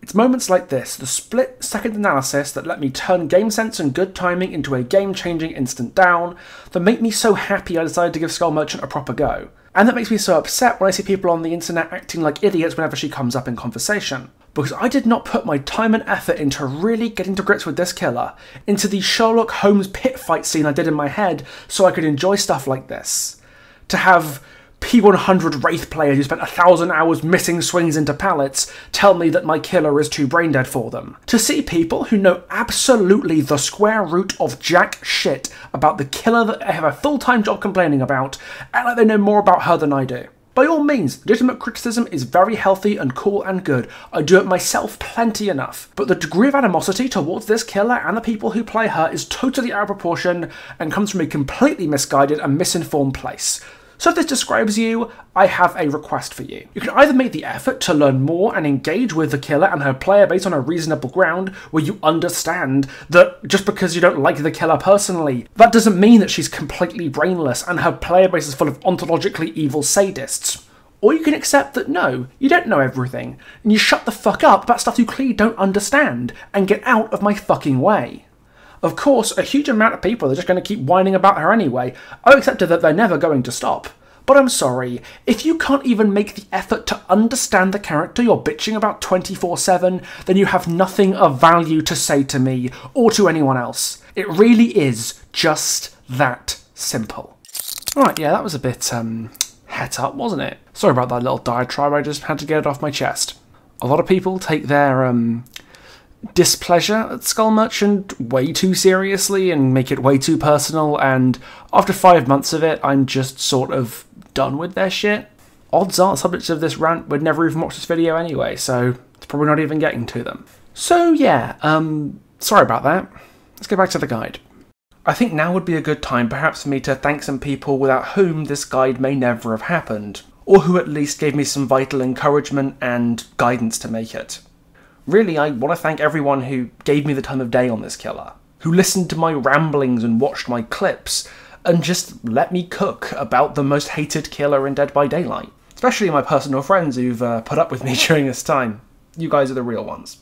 It's moments like this, the split-second analysis that let me turn game sense and good timing into a game-changing instant down, that make me so happy I decided to give Skull Merchant a proper go. And that makes me so upset when I see people on the internet acting like idiots whenever she comes up in conversation. Because I did not put my time and effort into really getting to grips with this killer, into the Sherlock Holmes pit fight scene I did in my head so I could enjoy stuff like this. To have P100 Wraith players who spent 1,000 hours missing swings into pallets tell me that my killer is too brain dead for them. To see people who know absolutely the square root of jack shit about the killer that I have a full-time job complaining about, act like they know more about her than I do. By all means, legitimate criticism is very healthy and cool and good. I do it myself plenty enough. But the degree of animosity towards this killer and the people who play her is totally out of proportion and comes from a completely misguided and misinformed place. So if this describes you, I have a request for you. You can either make the effort to learn more and engage with the killer and her player base on a reasonable ground, where you understand that just because you don't like the killer personally, that doesn't mean that she's completely brainless and her player base is full of ontologically evil sadists. Or you can accept that no, you don't know everything, and you shut the fuck up about stuff you clearly don't understand, and get out of my fucking way. Of course, a huge amount of people are just going to keep whining about her anyway. I accepted that they're never going to stop. But I'm sorry, if you can't even make the effort to understand the character you're bitching about 24/7, then you have nothing of value to say to me, or to anyone else. It really is just that simple. Right, yeah, that was a bit, het up, wasn't it? Sorry about that little diatribe, I just had to get it off my chest. A lot of people take their, displeasure at Skull Merchant way too seriously and make it way too personal, and after 5 months of it, I'm just sort of done with their shit. Odds are the subjects of this rant would never even watch this video anyway, so it's probably not even getting to them. So yeah, sorry about that. Let's get back to the guide. I think now would be a good time perhaps for me to thank some people without whom this guide may never have happened, or who at least gave me some vital encouragement and guidance to make it. Really, I want to thank everyone who gave me the time of day on this killer, who listened to my ramblings and watched my clips, and just let me cook about the most hated killer in Dead by Daylight. Especially my personal friends who've put up with me during this time. You guys are the real ones.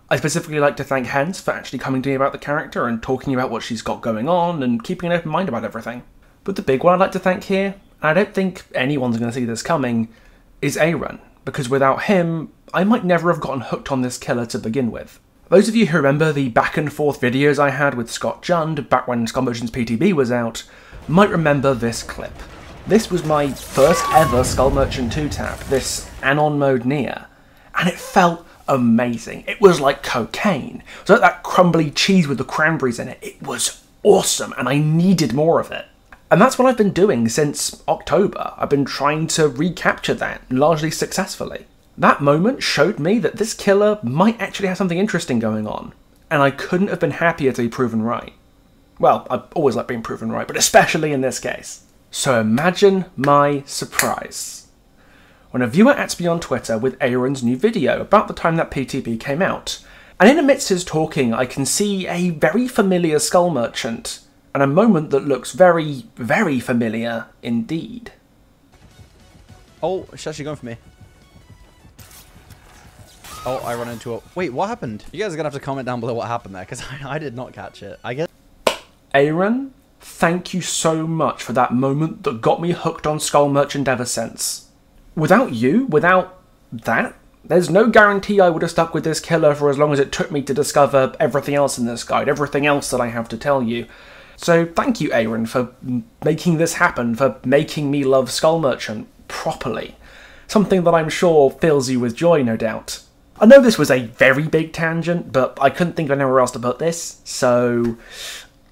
I specifically like to thank Hens for actually coming to me about the character and talking about what she's got going on and keeping an open mind about everything. But the big one I'd like to thank here, and I don't think anyone's going to see this coming, is Aaron, because without him, I might never have gotten hooked on this killer to begin with. Those of you who remember the back and forth videos I had with Scott Jund back when Skull Merchant's PTB was out, might remember this clip. This was my first ever Skull Merchant 2 tap, this Anon mode near, and it felt amazing. It was like cocaine. It was like that crumbly cheese with the cranberries in it. It was awesome, and I needed more of it. And that's what I've been doing since October. I've been trying to recapture that, largely successfully. That moment showed me that this killer might actually have something interesting going on, and I couldn't have been happier to be proven right. Well, I always like being proven right, but especially in this case. So imagine my surprise when a viewer adds me on Twitter with Aaron's new video about the time that PTB came out, and in amidst his talking I can see a very familiar Skull Merchant, and a moment that looks very, very familiar indeed. Oh, she's actually going for me. Oh, I run into a... Wait, what happened? You guys are going to have to comment down below what happened there, because I did not catch it. I guess... Aaron, thank you so much for that moment that got me hooked on Skull Merchant ever since. Without you, without that, there's no guarantee I would have stuck with this killer for as long as it took me to discover everything else in this guide, everything else that I have to tell you. So thank you, Aaron, for making this happen, for making me love Skull Merchant properly. Something that I'm sure fills you with joy, no doubt. I know this was a very big tangent, but I couldn't think of anywhere else to put this, so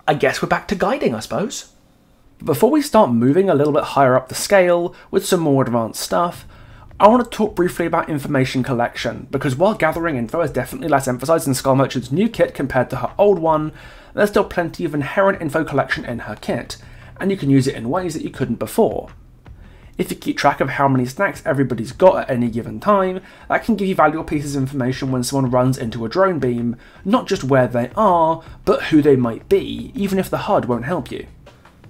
I guess we're back to guiding, I suppose. Before we start moving a little bit higher up the scale with some more advanced stuff, I want to talk briefly about information collection, because while gathering info is definitely less emphasised in Skull Merchant's new kit compared to her old one, there's still plenty of inherent info collection in her kit, and you can use it in ways that you couldn't before. If you keep track of how many stacks everybody's got at any given time, that can give you valuable pieces of information when someone runs into a drone beam, not just where they are, but who they might be, even if the HUD won't help you.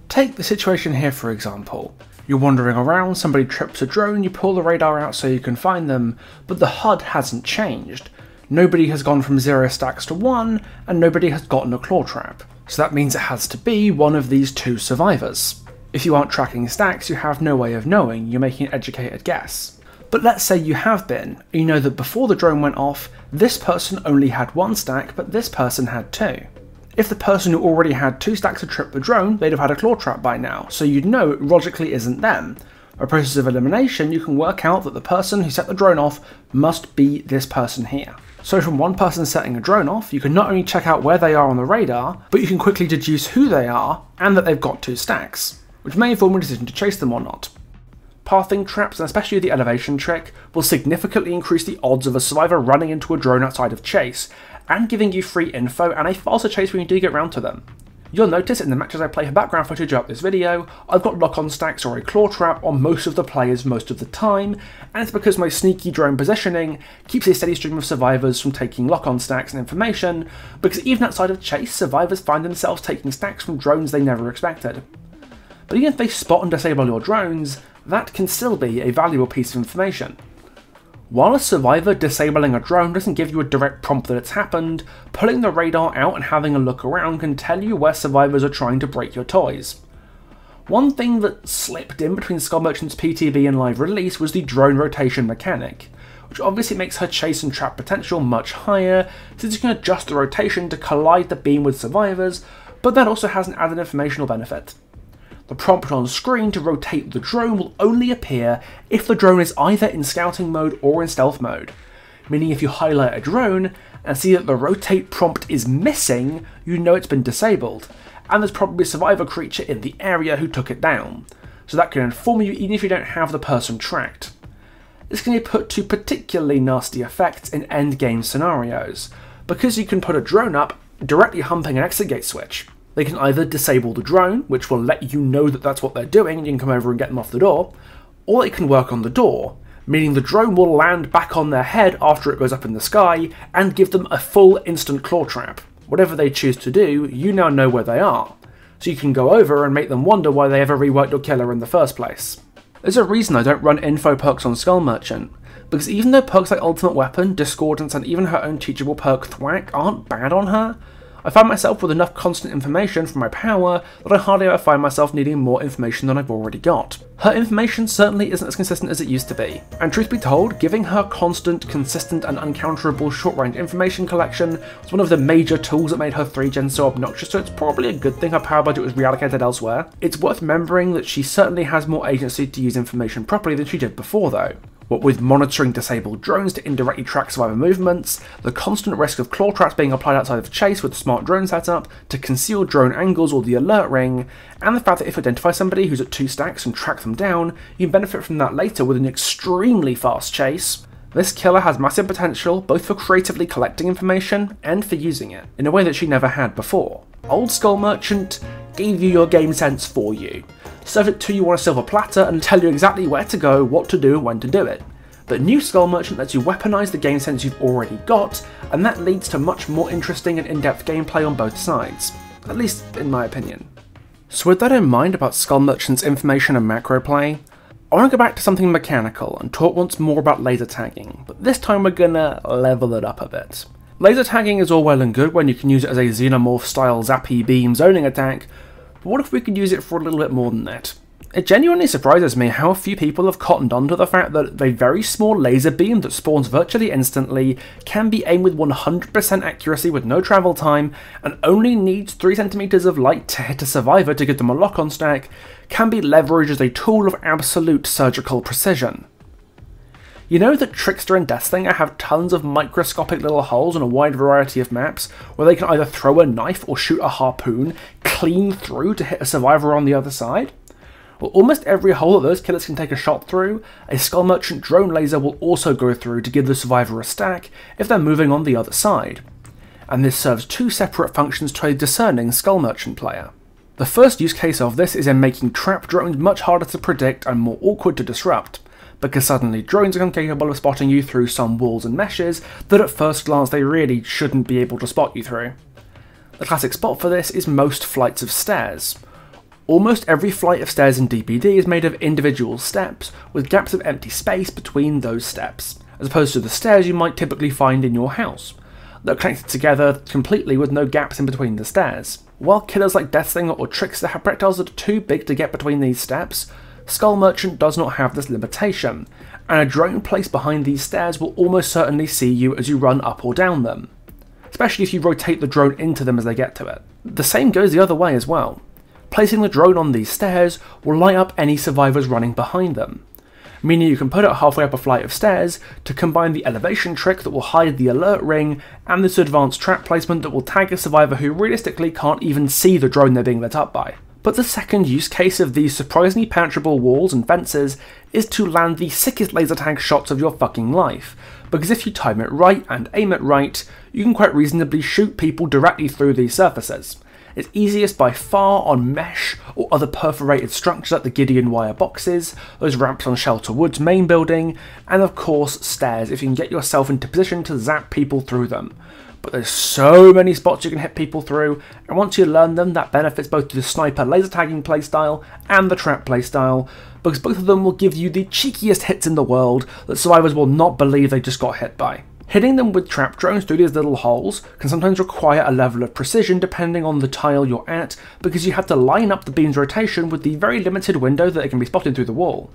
Take the situation here for example. You're wandering around, somebody trips a drone, you pull the radar out so you can find them, but the HUD hasn't changed. Nobody has gone from 0 stacks to 1, and nobody has gotten a claw trap. So that means it has to be one of these two survivors. If you aren't tracking stacks, you have no way of knowing, you're making an educated guess. But let's say you have been, you know that before the drone went off, this person only had 1 stack, but this person had 2. If the person who already had 2 stacks had tripped the drone, they'd have had a claw trap by now, so you'd know it logically isn't them. By process of elimination, you can work out that the person who set the drone off must be this person here. So from one person setting a drone off, you can not only check out where they are on the radar, but you can quickly deduce who they are, and that they've got 2 stacks, which may inform a decision to chase them or not. Pathing traps, and especially the elevation trick, will significantly increase the odds of a survivor running into a drone outside of chase, and giving you free info and a faster chase when you do get round to them. You'll notice in the matches I play for background footage of this video, I've got lock-on stacks or a claw trap on most of the players most of the time, and it's because my sneaky drone positioning keeps a steady stream of survivors from taking lock-on stacks and information, because even outside of chase, survivors find themselves taking stacks from drones they never expected. But even if they spot and disable your drones, that can still be a valuable piece of information. While a survivor disabling a drone doesn't give you a direct prompt that it's happened, pulling the radar out and having a look around can tell you where survivors are trying to break your toys. One thing that slipped in between Skull Merchant's PTB and live release was the drone rotation mechanic, which obviously makes her chase and trap potential much higher, since you can adjust the rotation to collide the beam with survivors, but that also has an added informational benefit. The prompt on screen to rotate the drone will only appear if the drone is either in scouting mode or in stealth mode, meaning if you highlight a drone and see that the rotate prompt is missing, you know it's been disabled, and there's probably a survivor creature in the area who took it down, so that can inform you even if you don't have the person tracked. This can be put to particularly nasty effects in endgame scenarios, because you can put a drone up directly humping an exit gate switch. They can either disable the drone, which will let you know that that's what they're doing and you can come over and get them off the door, or they can work on the door, meaning the drone will land back on their head after it goes up in the sky and give them a full instant claw trap. Whatever they choose to do, you now know where they are, so you can go over and make them wonder why they ever reworked your killer in the first place. There's a reason I don't run info perks on Skull Merchant, because even though perks like Ultimate Weapon, Discordance and even her own teachable perk Thwack aren't bad on her, I find myself with enough constant information from my power that I hardly ever find myself needing more information than I've already got. Her information certainly isn't as consistent as it used to be, and truth be told, giving her constant, consistent and uncounterable short-range information collection was one of the major tools that made her 3-gen so obnoxious, so it's probably a good thing her power budget was reallocated elsewhere. It's worth remembering that she certainly has more agency to use information properly than she did before though. What with monitoring disabled drones to indirectly track survivor movements, the constant risk of claw traps being applied outside of chase with the smart drone setup, to conceal drone angles or the alert ring, and the fact that if you identify somebody who's at 2 stacks and track them down, you can benefit from that later with an extremely fast chase. This killer has massive potential both for creatively collecting information and for using it, in a way that she never had before. Old Skull Merchant gave you your game sense for you, served it to you on a silver platter and tell you exactly where to go, what to do and when to do it. But New Skull Merchant lets you weaponize the game sense you've already got, and that leads to much more interesting and in-depth gameplay on both sides, at least in my opinion. So with that in mind about Skull Merchant's information and macro play, I want to go back to something mechanical and talk once more about laser tagging, but this time we're gonna level it up a bit. Laser tagging is all well and good when you can use it as a xenomorph style zappy beam zoning attack, but what if we could use it for a little bit more than that? It genuinely surprises me how few people have cottoned on to the fact that a very small laser beam that spawns virtually instantly can be aimed with 100% accuracy with no travel time and only needs 3 centimeters of light to hit a survivor to give them a lock-on stack, can be leveraged as a tool of absolute surgical precision. You know that Trickster and Deathslinger have tons of microscopic little holes on a wide variety of maps where they can either throw a knife or shoot a harpoon clean through to hit a survivor on the other side? Well, almost every hole that those killers can take a shot through, a Skull Merchant drone laser will also go through to give the survivor a stack if they're moving on the other side. And this serves 2 separate functions to a discerning Skull Merchant player. The first use case of this is in making trap drones much harder to predict and more awkward to disrupt, because suddenly drones are capable of spotting you through some walls and meshes that at first glance they really shouldn't be able to spot you through. The classic spot for this is most flights of stairs. Almost every flight of stairs in DPD is made of individual steps, with gaps of empty space between those steps, as opposed to the stairs you might typically find in your house. They're connected together completely with no gaps in between the stairs. While killers like Deathslinger or Trickster have projectiles that are too big to get between these steps, Skull Merchant does not have this limitation, and a drone placed behind these stairs will almost certainly see you as you run up or down them, especially if you rotate the drone into them as they get to it. The same goes the other way as well. Placing the drone on these stairs will light up any survivors running behind them, meaning you can put it halfway up a flight of stairs to combine the elevation trick that will hide the alert ring and this advanced trap placement that will tag a survivor who realistically can't even see the drone they're being lit up by. But the second use case of these surprisingly penetrable walls and fences is to land the sickest laser tag shots of your fucking life, because if you time it right and aim it right, you can quite reasonably shoot people directly through these surfaces. It's easiest by far on mesh or other perforated structures like the Gideon wire boxes, those ramps on Shelter Woods main building, and of course stairs if you can get yourself into position to zap people through them. But there's so many spots you can hit people through, and once you learn them that benefits both the sniper laser tagging playstyle and the trap playstyle, because both of them will give you the cheekiest hits in the world that survivors will not believe they just got hit by. Hitting them with trap drones through these little holes can sometimes require a level of precision depending on the tile you're at, because you have to line up the beam's rotation with the very limited window that it can be spotted through the wall.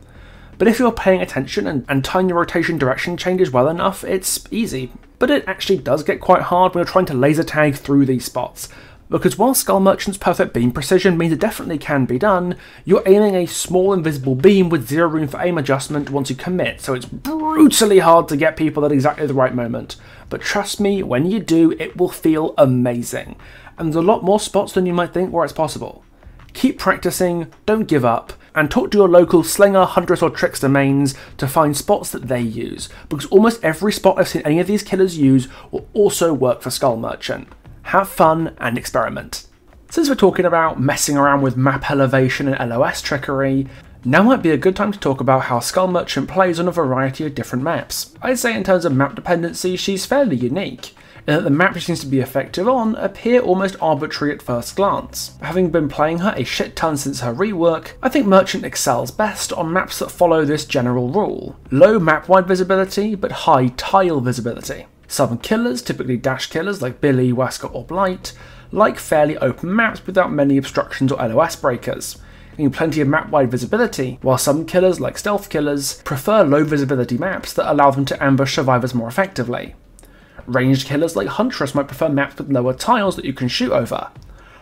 But if you're paying attention and time your rotation direction changes well enough, it's easy. But it actually does get quite hard when you're trying to laser tag through these spots, because while Skull Merchant's perfect beam precision means it definitely can be done, you're aiming a small invisible beam with zero room for aim adjustment once you commit, so it's brutally hard to get people at exactly the right moment. But trust me, when you do, it will feel amazing, and there's a lot more spots than you might think where it's possible. Keep practicing, don't give up, and talk to your local Slinger, Huntress or Trickster mains to find spots that they use, because almost every spot I've seen any of these killers use will also work for Skull Merchant. Have fun and experiment. Since we're talking about messing around with map elevation and LOS trickery, now might be a good time to talk about how Skull Merchant plays on a variety of different maps. I'd say in terms of map dependency, she's fairly unique, in that the maps she seems to be effective on appear almost arbitrary at first glance. Having been playing her a shit ton since her rework, I think Merchant excels best on maps that follow this general rule. Low map-wide visibility, but high tile visibility. Some killers, typically dash killers like Billy, Wesker or Blight, like fairly open maps without many obstructions or LOS breakers, giving plenty of map-wide visibility, while some killers, like stealth killers, prefer low visibility maps that allow them to ambush survivors more effectively. Ranged killers like Huntress might prefer maps with lower tiles that you can shoot over,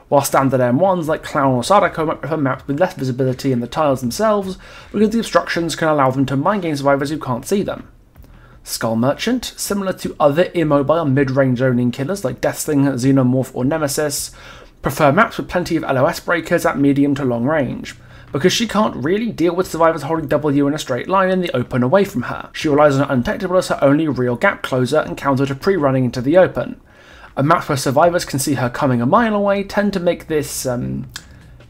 while standard M1s like Clown or Sadako might prefer maps with less visibility in the tiles themselves because the obstructions can allow them to mind game survivors who can't see them. Skull Merchant, similar to other immobile mid-range zoning killers like Deathsting, Xenomorph or Nemesis, prefer maps with plenty of LOS breakers at medium to long range, because she can't really deal with survivors holding W in a straight line in the open away from her. She relies on Undetectable as her only real gap closer and counter to pre-running into the open. And maps where survivors can see her coming a mile away tend to make this,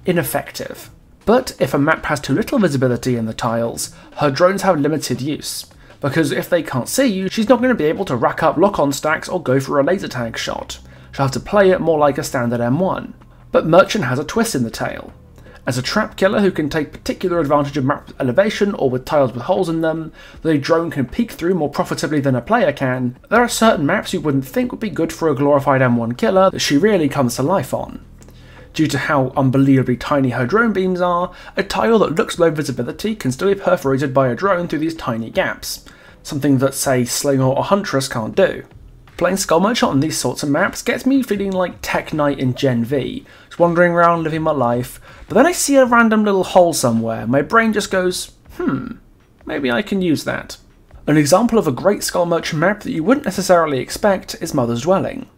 ineffective. But if a map has too little visibility in the tiles, her drones have limited use, because if they can't see you, she's not going to be able to rack up lock-on stacks or go for a laser tag shot. She'll have to play it more like a standard M1. But Merchant has a twist in the tail. As a trap killer who can take particular advantage of map elevation or with tiles with holes in them that a drone can peek through more profitably than a player can, there are certain maps you wouldn't think would be good for a glorified M1 killer that she really comes to life on. Due to how unbelievably tiny her drone beams are, a tile that looks low visibility can still be perforated by a drone through these tiny gaps, something that, say, Slinger or Huntress can't do. Playing Skull Merchant on these sorts of maps gets me feeling like Tech Knight in Gen V, just wandering around living my life, but then I see a random little hole somewhere, my brain just goes, maybe I can use that. An example of a great Skull Merchant map that you wouldn't necessarily expect is Mother's Dwelling.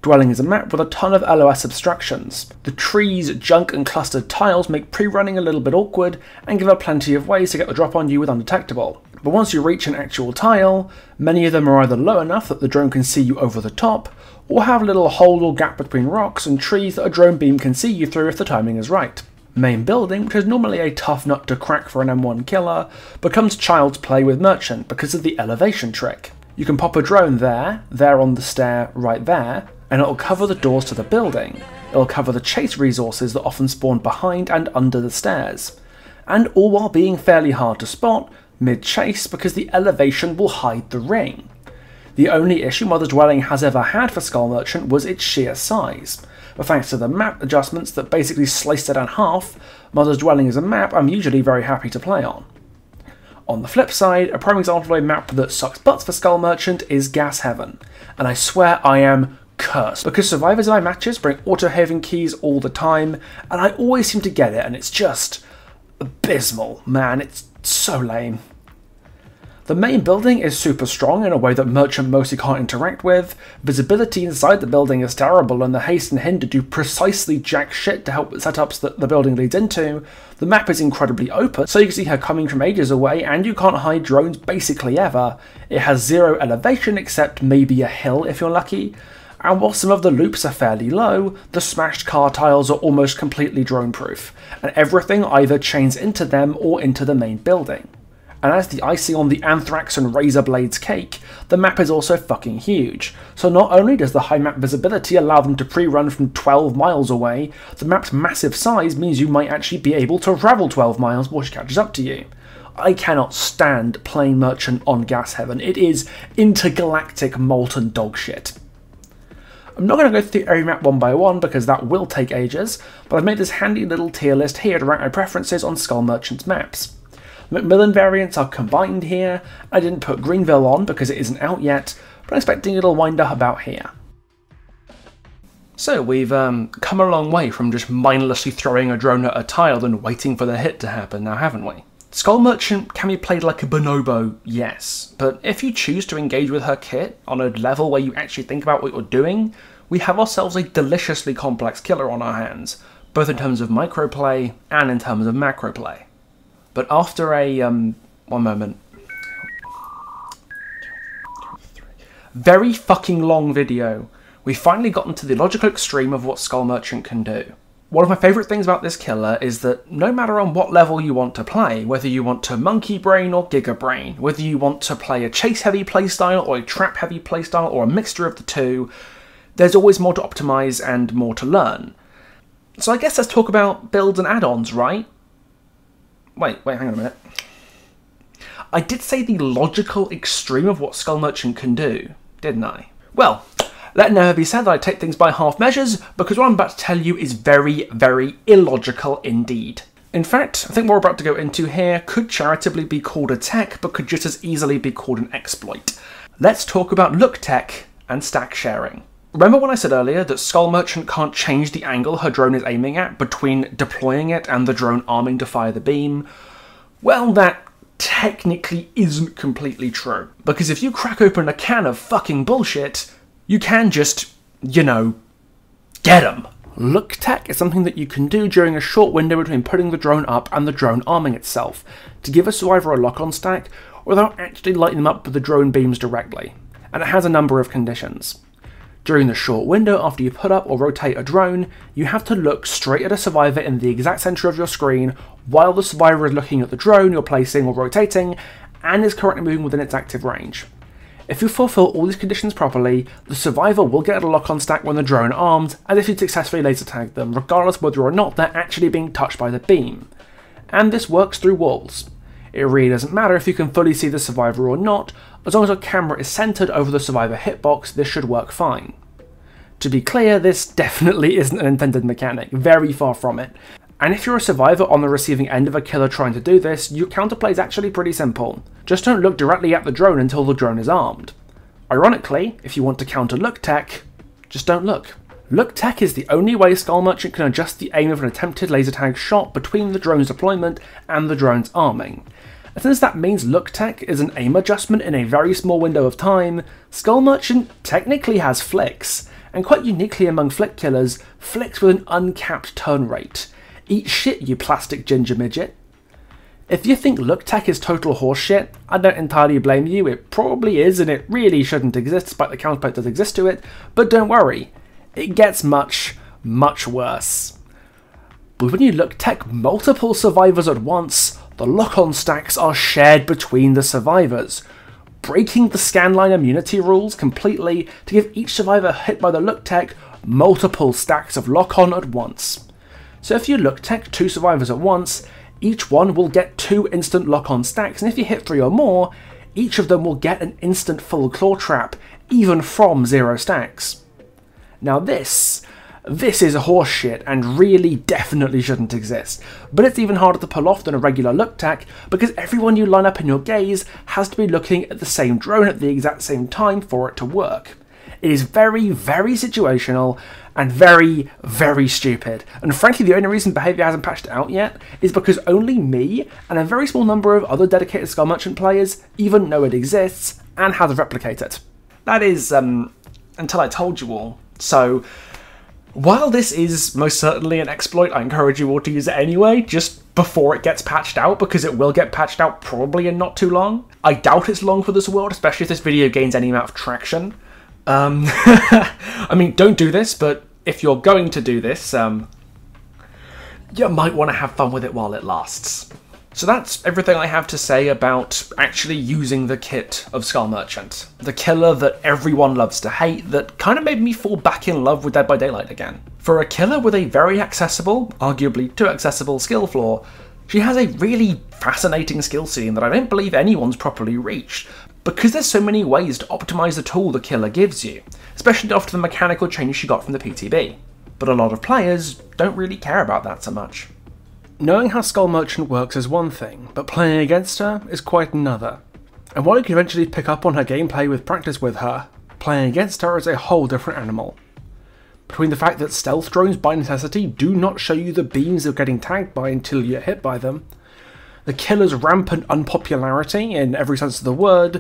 Dwelling is a map with a ton of LOS obstructions. The trees, junk and clustered tiles make pre-running a little bit awkward and give her plenty of ways to get the drop on you with Undetectable. But once you reach an actual tile, many of them are either low enough that the drone can see you over the top, or have a little hole or gap between rocks and trees that a drone beam can see you through if the timing is right. Main building, which is normally a tough nut to crack for an M1 killer, becomes child's play with Merchant because of the elevation trick. You can pop a drone there on the stair, right there, and it'll cover the doors to the building. It'll cover the chase resources that often spawn behind and under the stairs. And all while being fairly hard to spot mid-chase because the elevation will hide the ring. The only issue Mother's Dwelling has ever had for Skull Merchant was its sheer size. But thanks to the map adjustments that basically sliced it in half, Mother's Dwelling is a map I'm usually very happy to play on. On the flip side, a prime example of a map that sucks butts for Skull Merchant is Gas Heaven, and I swear I am cursed, because survivors in my matches bring auto-haven keys all the time, and I always seem to get it, and it's just abysmal, man, it's so lame. The main building is super strong in a way that Merchant mostly can't interact with, visibility inside the building is terrible and the haste and hinder do precisely jack shit to help with setups that the building leads into, the map is incredibly open so you can see her coming from ages away and you can't hide drones basically ever, it has zero elevation except maybe a hill if you're lucky, and while some of the loops are fairly low, the smashed car tiles are almost completely drone proof, and everything either chains into them or into the main building. And as the icing on the Anthrax and Razor Blades cake, the map is also fucking huge, so not only does the high map visibility allow them to pre-run from 12 miles away, the map's massive size means you might actually be able to travel 12 miles before she catches up to you. I cannot stand playing Merchant on Gas Heaven, it is intergalactic molten dog shit. I'm not going to go through every map one by one because that will take ages, but I've made this handy little tier list here to rank my preferences on Skull Merchant's maps. Macmillan variants are combined here. I didn't put Greenville on because it isn't out yet, but I'm expecting it'll wind up about here. So we've come a long way from just mindlessly throwing a drone at a tile and waiting for the hit to happen now, haven't we? Skull Merchant can be played like a bonobo, yes, but if you choose to engage with her kit on a level where you actually think about what you're doing, we have ourselves a deliciously complex killer on our hands, both in terms of microplay and in terms of macroplay. But after a, one moment, very fucking long video, we've finally gotten to the logical extreme of what Skull Merchant can do. One of my favourite things about this killer is that no matter on what level you want to play, whether you want to monkey brain or giga brain, whether you want to play a chase heavy playstyle or a trap heavy playstyle or a mixture of the two, there's always more to optimise and more to learn. So I guess let's talk about builds and add-ons, right? Wait, hang on a minute. I did say the logical extreme of what Skull Merchant can do, didn't I? Well, Let it never be said that I take things by half measures, because what I'm about to tell you is very, very illogical indeed. In fact, I think what we're about to go into here could charitably be called a tech, but could just as easily be called an exploit. Let's talk about look tech and stack sharing. Remember when I said earlier that Skull Merchant can't change the angle her drone is aiming at between deploying it and the drone arming to fire the beam? Well, that technically isn't completely true. Because if you crack open a can of fucking bullshit, you can just, you know, get 'em. Look tech is something that you can do during a short window between putting the drone up and the drone arming itself, to give a survivor a lock-on stack without actually lighting them up with the drone beams directly. And it has a number of conditions. During the short window after you put up or rotate a drone, you have to look straight at a survivor in the exact centre of your screen while the survivor is looking at the drone you're placing or rotating and is currently moving within its active range. If you fulfill all these conditions properly, the survivor will get a lock-on stack when the drone armed, as if you successfully laser tagged them, regardless whether or not they're actually being touched by the beam. And this works through walls. It really doesn't matter if you can fully see the survivor or not, as long as your camera is centered over the survivor hitbox, this should work fine. To be clear, this definitely isn't an intended mechanic, very far from it. And if you're a survivor on the receiving end of a killer trying to do this, your counterplay is actually pretty simple. Just don't look directly at the drone until the drone is armed. Ironically, if you want to counter look tech, just don't look. Look tech is the only way Skull Merchant can adjust the aim of an attempted laser tag shot between the drone's deployment and the drone's arming. And since that means look tech is an aim adjustment in a very small window of time, Skull Merchant technically has flicks, and quite uniquely among flick killers, flicks with an uncapped turn rate. Eat shit, you plastic ginger midget. If you think look tech is total horseshit, I don't entirely blame you, it probably is and it really shouldn't exist despite the counterplay that does exist to it, but don't worry, it gets much, much worse. But when you look tech multiple survivors at once, the lock-on stacks are shared between the survivors, breaking the scanline immunity rules completely to give each survivor hit by the look tech multiple stacks of lock-on at once. So if you look tech 2 survivors at once, each one will get 2 instant lock-on stacks, and if you hit 3 or more, each of them will get an instant full claw trap, even from 0 stacks. Now this is horseshit and really definitely shouldn't exist, but it's even harder to pull off than a regular look tech because everyone you line up in your gaze has to be looking at the same drone at the exact same time for it to work. It is very, very situational and very, very stupid, and frankly the only reason behaviour hasn't patched it out yet is because only me and a very small number of other dedicated Skull Merchant players even know it exists and how to replicate it. That is, until I told you all. So, while this is most certainly an exploit, I encourage you all to use it anyway, just before it gets patched out, because it will get patched out probably in not too long. I doubt it's long for this world, especially if this video gains any amount of traction. I mean, don't do this, but if you're going to do this, you might want to have fun with it while it lasts. So that's everything I have to say about actually using the kit of Skull Merchant. The killer that everyone loves to hate that kind of made me fall back in love with Dead by Daylight again. For a killer with a very accessible, arguably too accessible skill floor, she has a really fascinating skill ceiling that I don't believe anyone's properly reached, because there's so many ways to optimise the tool the killer gives you, especially after the mechanical changes she got from the PTB. But a lot of players don't really care about that so much. Knowing how Skull Merchant works is one thing, but playing against her is quite another. And while you can eventually pick up on her gameplay with practice with her, playing against her is a whole different animal. Between the fact that stealth drones by necessity do not show you the beams you're getting tagged by until you get hit by them, the killer's rampant unpopularity in every sense of the word,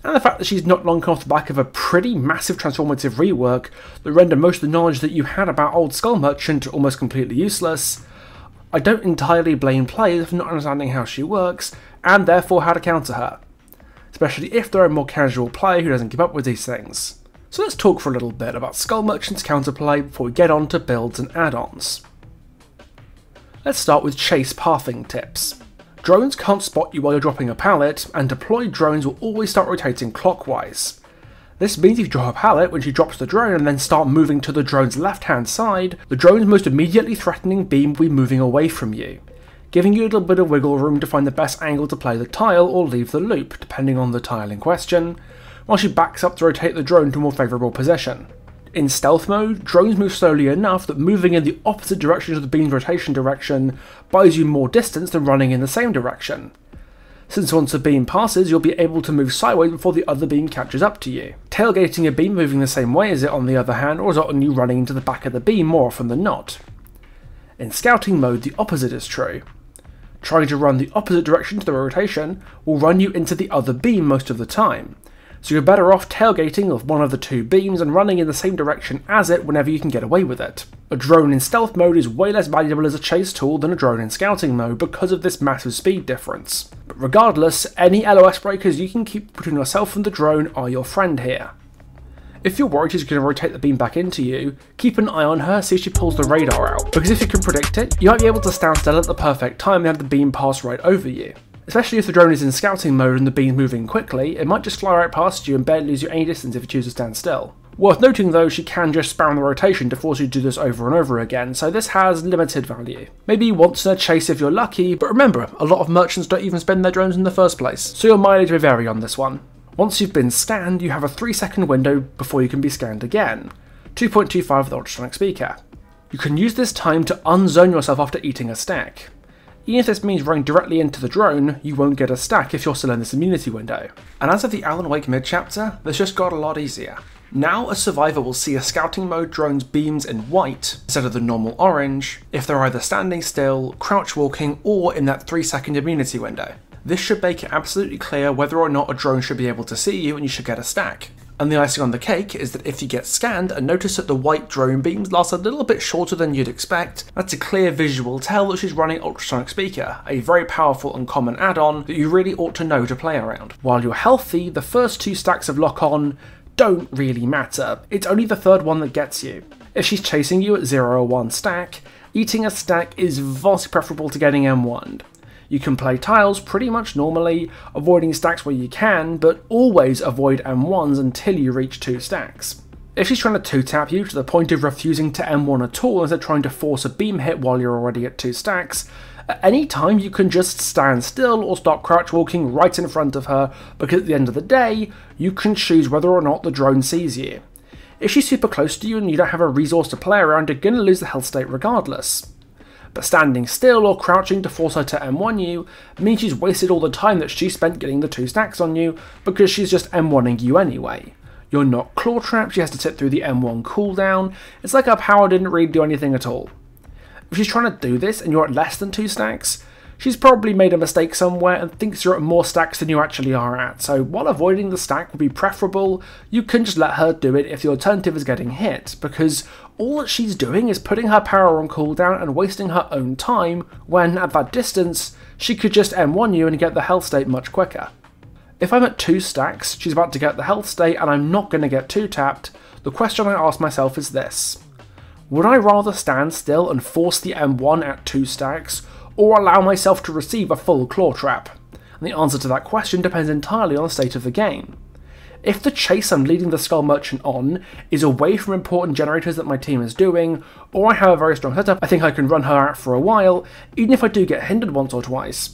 and the fact that she's not long off the back of a pretty massive transformative rework that render most of the knowledge that you had about old Skull Merchant almost completely useless, I don't entirely blame players for not understanding how she works, and therefore how to counter her, especially if they're a more casual player who doesn't keep up with these things. So let's talk for a little bit about Skull Merchant's counterplay before we get on to builds and add-ons. Let's start with chase pathing tips. Drones can't spot you while you're dropping a pallet, and deployed drones will always start rotating clockwise. This means if you drop a pallet when she drops the drone and then start moving to the drone's left-hand side, the drone's most immediately threatening beam will be moving away from you, giving you a little bit of wiggle room to find the best angle to play the tile or leave the loop, depending on the tile in question, while she backs up to rotate the drone to a more favourable position. In stealth mode, drones move slowly enough that moving in the opposite direction of the beam's rotation direction buys you more distance than running in the same direction. Since once a beam passes, you'll be able to move sideways before the other beam catches up to you. Tailgating a beam moving the same way as it on the other hand, or result in you running into the back of the beam more often than not. In scouting mode, the opposite is true. Trying to run the opposite direction to the rotation will run you into the other beam most of the time, so you're better off tailgating of one of the two beams and running in the same direction as it whenever you can get away with it. A drone in stealth mode is way less valuable as a chase tool than a drone in scouting mode because of this massive speed difference. But regardless, any LOS breakers you can keep between yourself and the drone are your friend here. If you're worried she's going to rotate the beam back into you, keep an eye on her, see if she pulls the radar out, because if you can predict it, you might be able to stand still at the perfect time and have the beam pass right over you. Especially if the drone is in scouting mode and the beam's moving quickly, it might just fly right past you and barely lose you any distance if you choose to stand still. Worth noting though, she can just spam the rotation to force you to do this over and over again, so this has limited value. Maybe once in a chase if you're lucky, but remember, a lot of merchants don't even spend their drones in the first place, so your mileage may vary on this one. Once you've been scanned, you have a 3-second window before you can be scanned again, 2.25 with the ultrasonic speaker. You can use this time to unzone yourself after eating a stack. Even if this means running directly into the drone, you won't get a stack if you're still in this immunity window. And as of the Alan Wake mid-chapter, this just got a lot easier. Now a survivor will see a scouting mode drone's beams in white instead of the normal orange if they're either standing still, crouch walking, or in that 3-second immunity window. This should make it absolutely clear whether or not a drone should be able to see you and you should get a stack. And the icing on the cake is that if you get scanned and notice that the white drone beams last a little bit shorter than you'd expect, that's a clear visual tell that she's running ultrasonic speaker, a very powerful and common add-on that you really ought to know to play around. While you're healthy, the first 2 stacks of lock-on don't really matter, it's only the third one that gets you. If she's chasing you at 0 or 1 stack, eating a stack is vastly preferable to getting M1'd. You can play tiles pretty much normally, avoiding stacks where you can, but always avoid M1s until you reach 2 stacks. If she's trying to 2-tap you to the point of refusing to M1 at all instead of trying to force a beam hit while you're already at 2 stacks, at any time you can just stand still or start crouch walking right in front of her, because at the end of the day, you can choose whether or not the drone sees you. If she's super close to you and you don't have a resource to play around, you're going to lose the health state regardless. But standing still or crouching to force her to M1 you means she's wasted all the time that she spent getting the 2 stacks on you because she's just M1ing you anyway. You're not claw trapped, she has to sit through the M1 cooldown, it's like her power didn't really do anything at all. If she's trying to do this and you're at less than 2 stacks, she's probably made a mistake somewhere and thinks you're at more stacks than you actually are at, so while avoiding the stack would be preferable, you can just let her do it if the alternative is getting hit, because all that she's doing is putting her power on cooldown and wasting her own time, when at that distance, she could just M1 you and get the health state much quicker. If I'm at 2 stacks, she's about to get the health state and I'm not going to get 2-tapped, the question I ask myself is this: would I rather stand still and force the M1 at 2 stacks, or allow myself to receive a full claw trap? And the answer to that question depends entirely on the state of the game. If the chase I'm leading the Skull Merchant on is away from important generators that my team is doing, or I have a very strong setup I think I can run her out for a while, even if I do get hindered once or twice,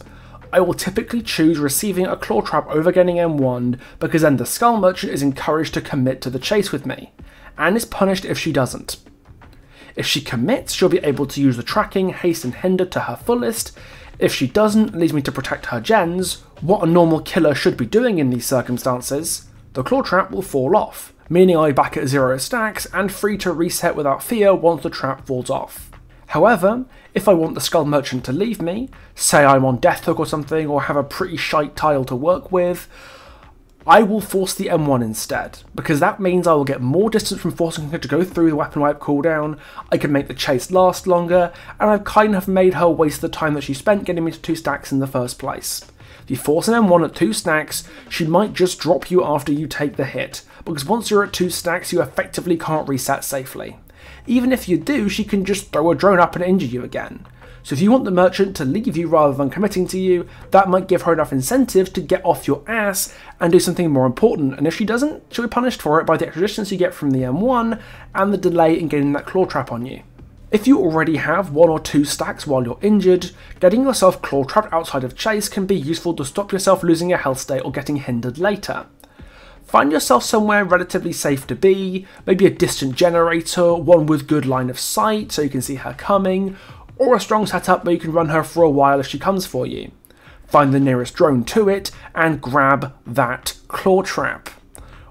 I will typically choose receiving a claw trap over getting M1'd, because then the Skull Merchant is encouraged to commit to the chase with me, and is punished if she doesn't. If she commits, she'll be able to use the tracking, haste and hinder to her fullest. If she doesn't, it leaves me to protect her gens, what a normal killer should be doing in these circumstances. The claw trap will fall off, meaning I'll be back at 0 stacks and free to reset without fear once the trap falls off. However, if I want the Skull Merchant to leave me, say I'm on Death Hook or something, or have a pretty shite tile to work with, I will force the M1 instead, because that means I will get more distance from forcing her to go through the weapon wipe cooldown, I can make the chase last longer, and I've kind of made her waste the time that she spent getting me to 2 stacks in the first place. If you force an M1 at 2 stacks, she might just drop you after you take the hit, because once you're at 2 stacks you effectively can't reset safely. Even if you do, she can just throw a drone up and injure you again. So if you want the merchant to leave you rather than committing to you, that might give her enough incentive to get off your ass and do something more important, and if she doesn't, she'll be punished for it by the extra distance you get from the M1 and the delay in getting that claw trap on you. If you already have 1 or 2 stacks while you're injured, getting yourself claw trapped outside of chase can be useful to stop yourself losing your health state or getting hindered later. find yourself somewhere relatively safe to be, maybe a distant generator, one with good line of sight so you can see her coming, or a strong setup where you can run her for a while if she comes for you. Find the nearest drone to it, and grab that claw trap.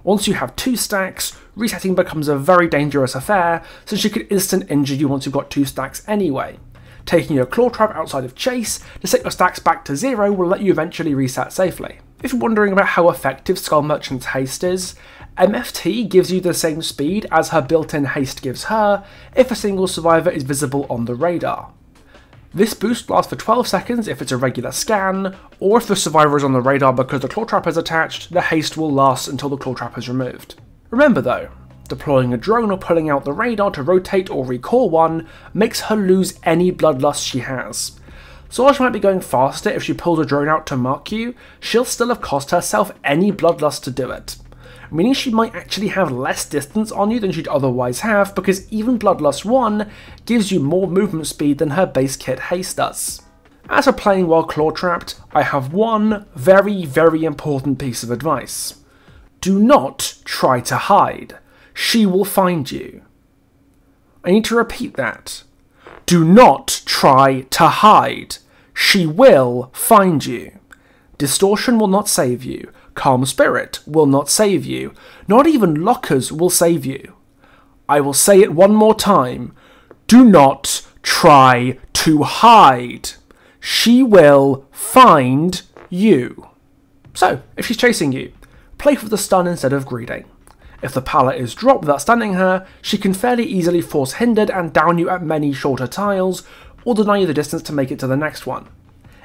Once you have 2 stacks, resetting becomes a very dangerous affair, since she could instant injure you once you've got 2 stacks anyway. Taking your claw trap outside of chase to set your stacks back to 0 will let you eventually reset safely. If you're wondering about how effective Skull Merchant's haste is, MFT gives you the same speed as her built-in haste gives her if a single survivor is visible on the radar. This boost lasts for 12 seconds if it's a regular scan, or if the survivor is on the radar because the claw trap is attached, the haste will last until the claw trap is removed. Remember though, deploying a drone or pulling out the radar to rotate or recall one makes her lose any bloodlust she has. So while she might be going faster if she pulls a drone out to mark you, she'll still have cost herself any bloodlust to do it. Meaning she might actually have less distance on you than she'd otherwise have, because even Bloodlust 1 gives you more movement speed than her base kit haste does. As for playing while claw trapped, I have one very, very important piece of advice. Do not try to hide. She will find you. I need to repeat that. Do not try to hide. She will find you. Distortion will not save you. Calm Spirit will not save you. Not even lockers will save you. I will say it one more time. Do not try to hide. She will find you. So, if she's chasing you, play for the stun instead of greeting. If the pallet is dropped without stunning her, she can fairly easily force hindered and down you at many shorter tiles, or deny you the distance to make it to the next one.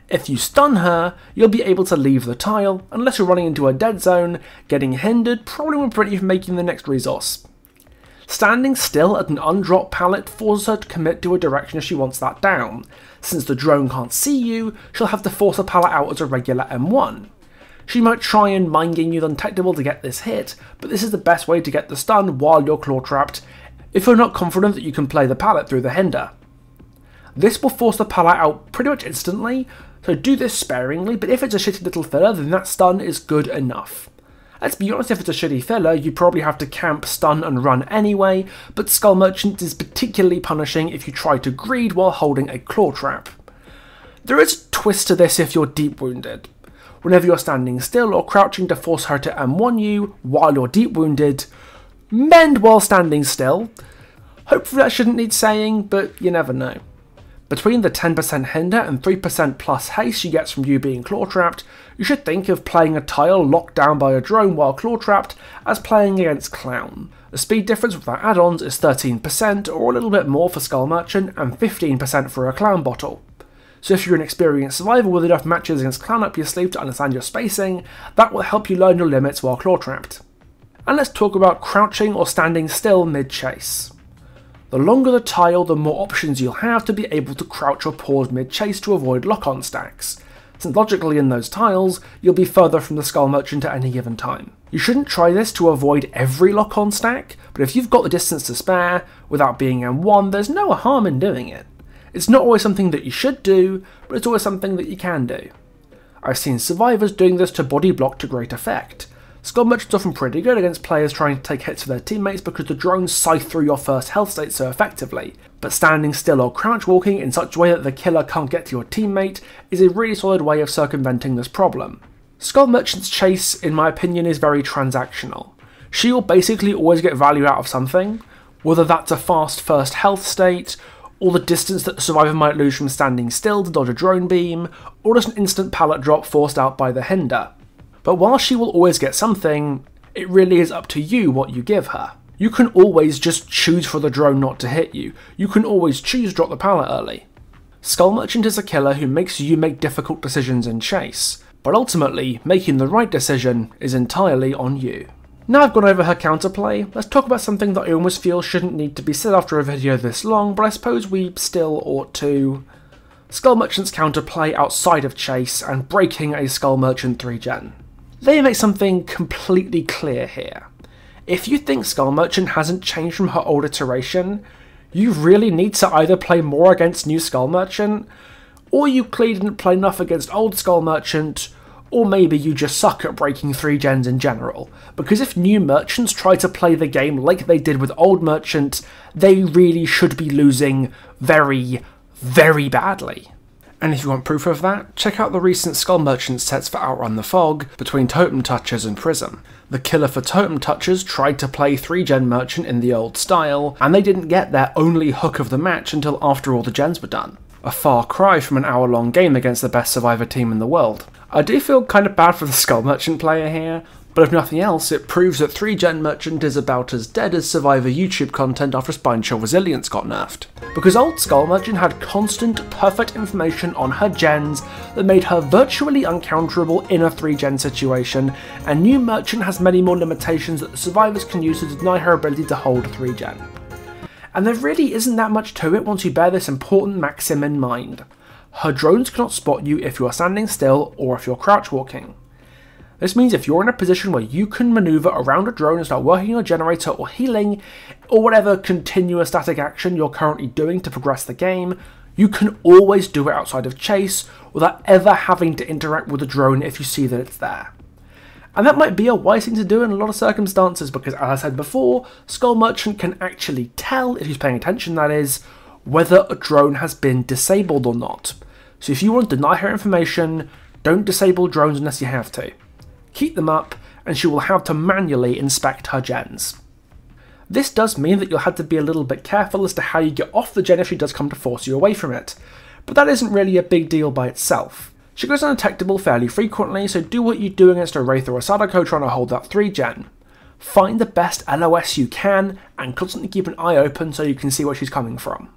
If you stun her, you'll be able to leave the tile, unless you're running into a dead zone. Getting hindered probably won't prevent you from making the next resource. Standing still at an undropped pallet forces her to commit to a direction if she wants that down. Since the drone can't see you, she'll have to force a pallet out as a regular M1. She might try and mind game you undetectable to get this hit, but this is the best way to get the stun while you're claw trapped, if you're not confident that you can play the pallet through the hinder. This will force the pallet out pretty much instantly, so do this sparingly, but if it's a shitty little filler, then that stun is good enough. Let's be honest, if it's a shitty filler, you probably have to camp, stun and run anyway, but Skull Merchant is particularly punishing if you try to greed while holding a claw trap. There is a twist to this if you're deep wounded. Whenever you're standing still or crouching to force her to M1 you while you're deep wounded, mend while standing still. Hopefully that shouldn't need saying, but you never know. Between the 10% hinder and 3% plus haste she gets from you being claw trapped, you should think of playing a tile locked down by a drone while claw trapped as playing against Clown. The speed difference with our add-ons is 13%, or a little bit more for Skull Merchant, and 15% for a Clown bottle. So if you're an experienced survivor with enough matches against Clown up your sleeve to understand your spacing, that will help you learn your limits while claw trapped. And let's talk about crouching or standing still mid-chase. The longer the tile, the more options you'll have to be able to crouch or pause mid-chase to avoid lock-on stacks, since logically in those tiles, you'll be further from the Skull Merchant at any given time. You shouldn't try this to avoid every lock-on stack, but if you've got the distance to spare, without being M1, there's no harm in doing it. It's not always something that you should do, but it's always something that you can do. I've seen survivors doing this to body block to great effect. Skull Merchant's often pretty good against players trying to take hits for their teammates because the drones scythe through your first health state so effectively, but standing still or crouch walking in such a way that the killer can't get to your teammate is a really solid way of circumventing this problem. Skull Merchant's chase, in my opinion, is very transactional. She will basically always get value out of something, whether that's a fast first health state, or the distance that the survivor might lose from standing still to dodge a drone beam, or just an instant pallet drop forced out by the hinder. But while she will always get something, it really is up to you what you give her. You can always just choose for the drone not to hit you. You can always choose to drop the pallet early. Skull Merchant is a killer who makes you make difficult decisions in chase, but ultimately, making the right decision is entirely on you. Now I've gone over her counterplay, let's talk about something that I almost feel shouldn't need to be said after a video this long, but I suppose we still ought to. Skull Merchant's counterplay outside of chase and breaking a Skull Merchant 3-gen. Let me make something completely clear here. If you think Skull Merchant hasn't changed from her old iteration, you really need to either play more against new Skull Merchant, or you clearly didn't play enough against old Skull Merchant, Or maybe you just suck at breaking 3 gens in general, because if new merchants try to play the game like they did with old merchants, they really should be losing very, very badly. And if you want proof of that, check out the recent Skull Merchant sets for Outrun the Fog between Totem Touchers and Prism. The killer for Totem Touchers tried to play 3-gen merchant in the old style, and they didn't get their only hook of the match until after all the gens were done. A far cry from an hour-long game against the best Survivor team in the world. I do feel kind of bad for the Skull Merchant player here, but if nothing else, it proves that 3-gen Merchant is about as dead as Survivor YouTube content after Spine Chill Resilience got nerfed. Because old Skull Merchant had constant, perfect information on her gens that made her virtually uncounterable in a 3-gen situation, and new Merchant has many more limitations that the survivors can use to deny her ability to hold 3-gen. And there really isn't that much to it once you bear this important maxim in mind. Her drones cannot spot you if you are standing still or if you're crouch walking. This means if you're in a position where you can maneuver around a drone and start working your generator or healing, or whatever continuous static action you're currently doing to progress the game, you can always do it outside of chase without ever having to interact with the drone if you see that it's there. And that might be a wise thing to do in a lot of circumstances because, as I said before, Skull Merchant can actually tell, if he's paying attention that is, whether a drone has been disabled or not. So if you want to deny her information, don't disable drones unless you have to. Keep them up, and she will have to manually inspect her gens. This does mean that you'll have to be a little bit careful as to how you get off the gen if she does come to force you away from it, but that isn't really a big deal by itself. She goes undetectable fairly frequently, so do what you do against a Wraith or a Sadako trying to hold that 3-gen. Find the best LOS you can, and constantly keep an eye open so you can see where she's coming from.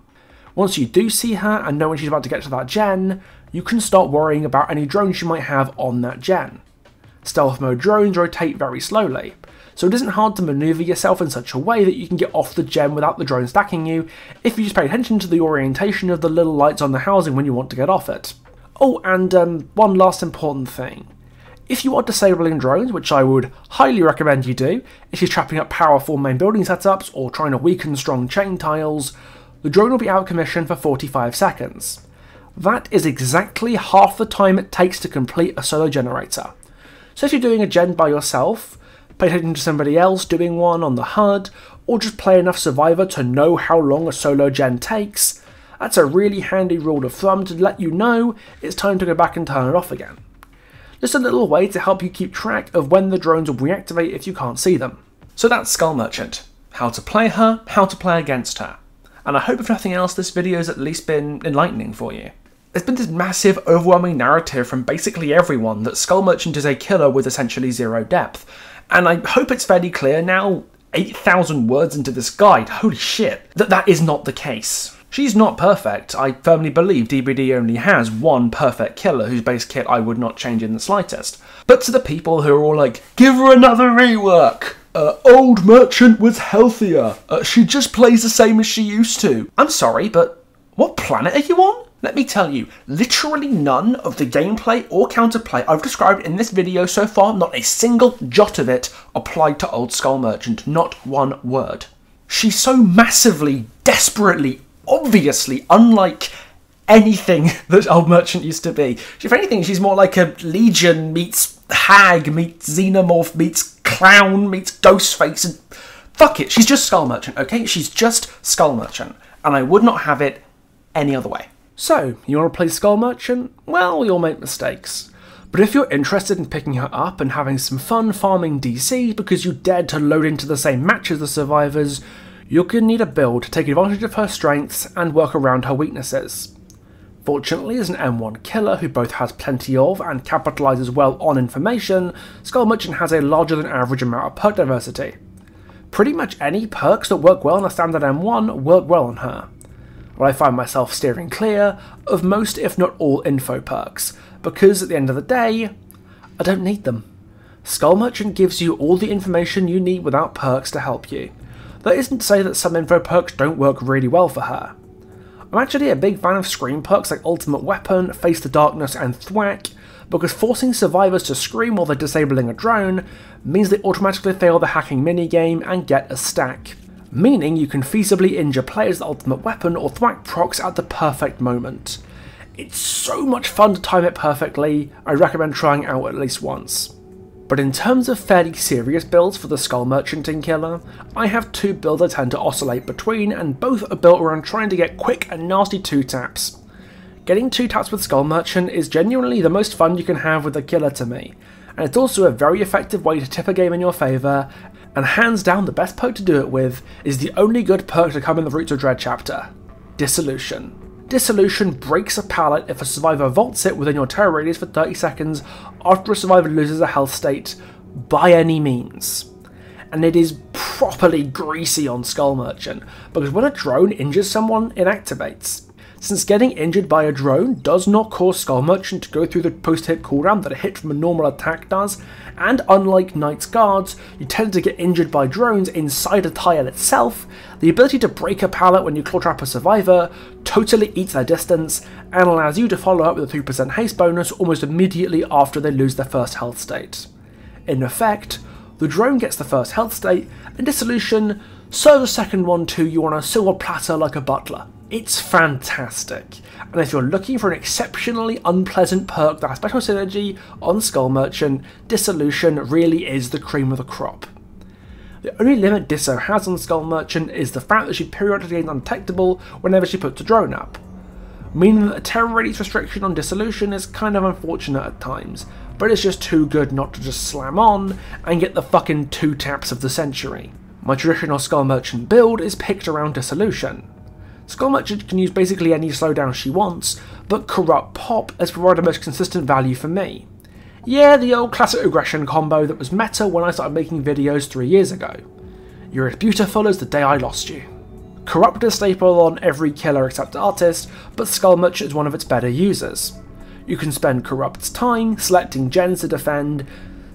Once you do see her and know when she's about to get to that gen, you can start worrying about any drones you might have on that gen. Stealth mode drones rotate very slowly, so it isn't hard to maneuver yourself in such a way that you can get off the gen without the drone stacking you if you just pay attention to the orientation of the little lights on the housing when you want to get off it. Oh, and one last important thing. If you are disabling drones, which I would highly recommend you do, if you're trapping up powerful main building setups or trying to weaken strong chain tiles, the drone will be out of commission for 45 seconds. That is exactly half the time it takes to complete a solo generator. So if you're doing a gen by yourself, pay attention to somebody else doing one on the HUD, or just play enough Survivor to know how long a solo gen takes, that's a really handy rule of thumb to let you know it's time to go back and turn it off again. Just a little way to help you keep track of when the drones will reactivate if you can't see them. So that's Skull Merchant. How to play her, how to play against her. And I hope if nothing else this video has at least been enlightening for you. There's been this massive, overwhelming narrative from basically everyone that Skull Merchant is a killer with essentially zero depth, and I hope it's fairly clear now, 8,000 words into this guide, holy shit, that is not the case. She's not perfect. I firmly believe DBD only has one perfect killer whose base kit I would not change in the slightest. But to the people who are all like, give her another rework! Old Merchant was healthier. She just plays the same as she used to. I'm sorry, but what planet are you on? Let me tell you, literally none of the gameplay or counterplay I've described in this video so far, not a single jot of it applied to Old Skull Merchant, not one word. She's so massively, desperately, obviously unlike anything that Old Merchant used to be. If anything, she's more like a Legion meets Hag meets Xenomorph meets Clown meets Ghostface and fuck it, she's just Skull Merchant, okay? She's just Skull Merchant, and I would not have it any other way. So, you want to play Skull Merchant? Well, we all make mistakes. But if you're interested in picking her up and having some fun farming DC because you dared to load into the same match as the survivors, you're going to need a build to take advantage of her strengths and work around her weaknesses. Fortunately, as an M1 killer who both has plenty of and capitalises well on information, Skull Merchant has a larger than average amount of perk diversity. Pretty much any perks that work well on a standard M1 work well on her. But I find myself steering clear of most if not all info perks, because at the end of the day, I don't need them. Skull Merchant gives you all the information you need without perks to help you. That isn't to say that some info perks don't work really well for her. I'm actually a big fan of scream perks like Ultimate Weapon, Face the Darkness and Thwack, because forcing survivors to scream while they're disabling a drone means they automatically fail the hacking minigame and get a stack. Meaning you can feasibly injure players with Ultimate Weapon or Thwack procs at the perfect moment. It's so much fun to time it perfectly, I recommend trying it out at least once. But in terms of fairly serious builds for the Skull Merchanting Killer, I have two builds I tend to oscillate between, and both are built around trying to get quick and nasty 2-taps. Getting 2-taps with Skull Merchant is genuinely the most fun you can have with a killer to me, and it's also a very effective way to tip a game in your favour, and hands down the best perk to do it with is the only good perk to come in the Roots of Dread chapter: Dissolution. Dissolution breaks a pallet if a survivor vaults it within your terror radius for 30 seconds after a survivor loses a health state, by any means. And it is properly greasy on Skull Merchant, because when a drone injures someone, it activates. Since getting injured by a drone does not cause Skull Merchant to go through the post-hit cooldown that a hit from a normal attack does, and unlike Knight's Guards, you tend to get injured by drones inside a tile itself, the ability to break a pallet when you claw trap a survivor totally eats their distance, and allows you to follow up with a 3% haste bonus almost immediately after they lose their first health state. In effect, the drone gets the first health state, and Dissolution serves a second one to you on a silver platter like a butler. It's fantastic, and if you're looking for an exceptionally unpleasant perk that has special synergy on Skull Merchant, Dissolution really is the cream of the crop. The only limit Disso has on Skull Merchant is the fact that she periodically is undetectable whenever she puts a drone up, meaning that the terror radius restriction on Dissolution is kind of unfortunate at times, but it's just too good not to just slam on and get the fucking 2-taps of the century. My traditional Skull Merchant build is picked around Dissolution. Skull Merchant can use basically any slowdown she wants, but Corrupt Pop has provided the most consistent value for me. Yeah, the old classic aggression combo that was meta when I started making videos 3 years ago. You're as beautiful as the day I lost you. Corrupt is a staple on every killer except Artist, but Skull Merchant is one of its better users. You can spend Corrupt's time selecting gens to defend,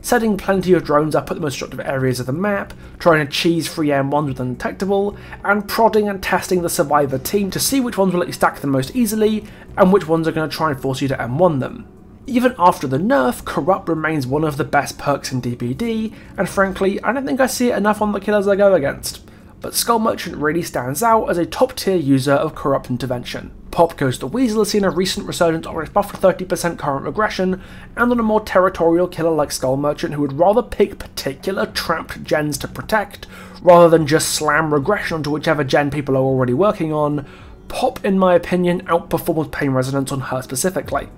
setting plenty of drones up at the most destructive areas of the map, trying to cheese free M1s with undetectable, and prodding and testing the survivor team to see which ones will let you stack them most easily, and which ones are going to try and force you to M1 them. Even after the nerf, Corrupt remains one of the best perks in DPD, and frankly, I don't think I see it enough on the killers I go against. But Skull Merchant really stands out as a top tier user of Corrupt intervention. Pop Goes the Weasel has seen a recent resurgence on its buff for 30% current aggression, and on a more territorial killer like Skull Merchant who would rather pick particular trapped gens to protect, rather than just slam regression onto whichever gen people are already working on, Pop, in my opinion, outperforms Pain Resonance on her specifically.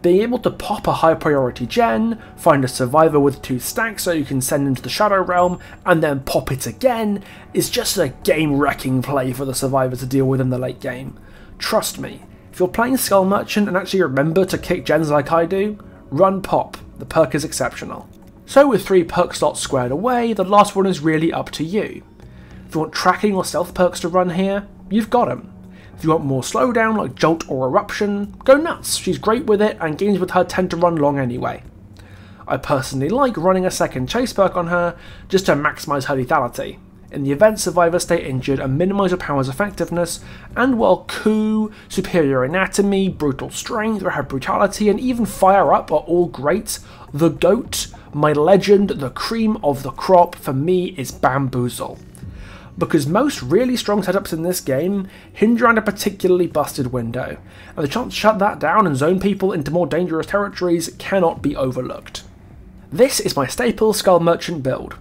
Being able to pop a high priority gen, find a survivor with 2 stacks so you can send into the Shadow Realm, and then pop it again, is just a game wrecking play for the survivor to deal with in the late game. Trust me, if you're playing Skull Merchant and actually remember to kick gens like I do, run Pop, the perk is exceptional. So with 3 perk slots squared away, the last one is really up to you. If you want tracking or stealth perks to run here, you've got them. If you want more slowdown like Jolt or Eruption, go nuts, she's great with it and games with her tend to run long anyway. I personally like running a second chase perk on her just to maximise her lethality. In the event survivors stay injured and minimise your power's effectiveness, and while Coup, Superior Anatomy, Brutal Strength, Rapid Brutality and even Fire Up are all great, the GOAT, my legend, the cream of the crop for me is Bamboozle. Because most really strong setups in this game hinge around a particularly busted window, and the chance to shut that down and zone people into more dangerous territories cannot be overlooked. This is my staple Skull Merchant build.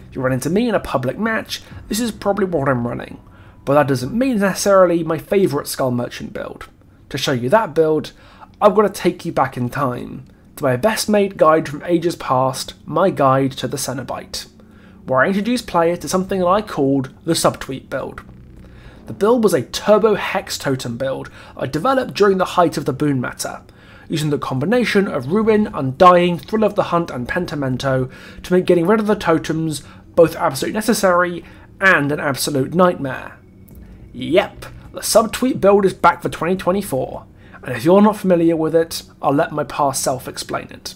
If you run into me in a public match, this is probably what I'm running, but that doesn't mean necessarily my favourite Skull Merchant build. To show you that build, I've got to take you back in time, to my best made guide from ages past, my guide to the Cenobite, where I introduced players to something that I called the SUBTWEET build. The build was a turbo hex totem build I developed during the height of the boon meta, using the combination of Ruin, Undying, Thrill of the Hunt and Pentimento to make getting rid of the totems both absolutely necessary and an absolute nightmare. Yep, the SUBTWEET build is back for 2024, and if you're not familiar with it, I'll let my past self explain it.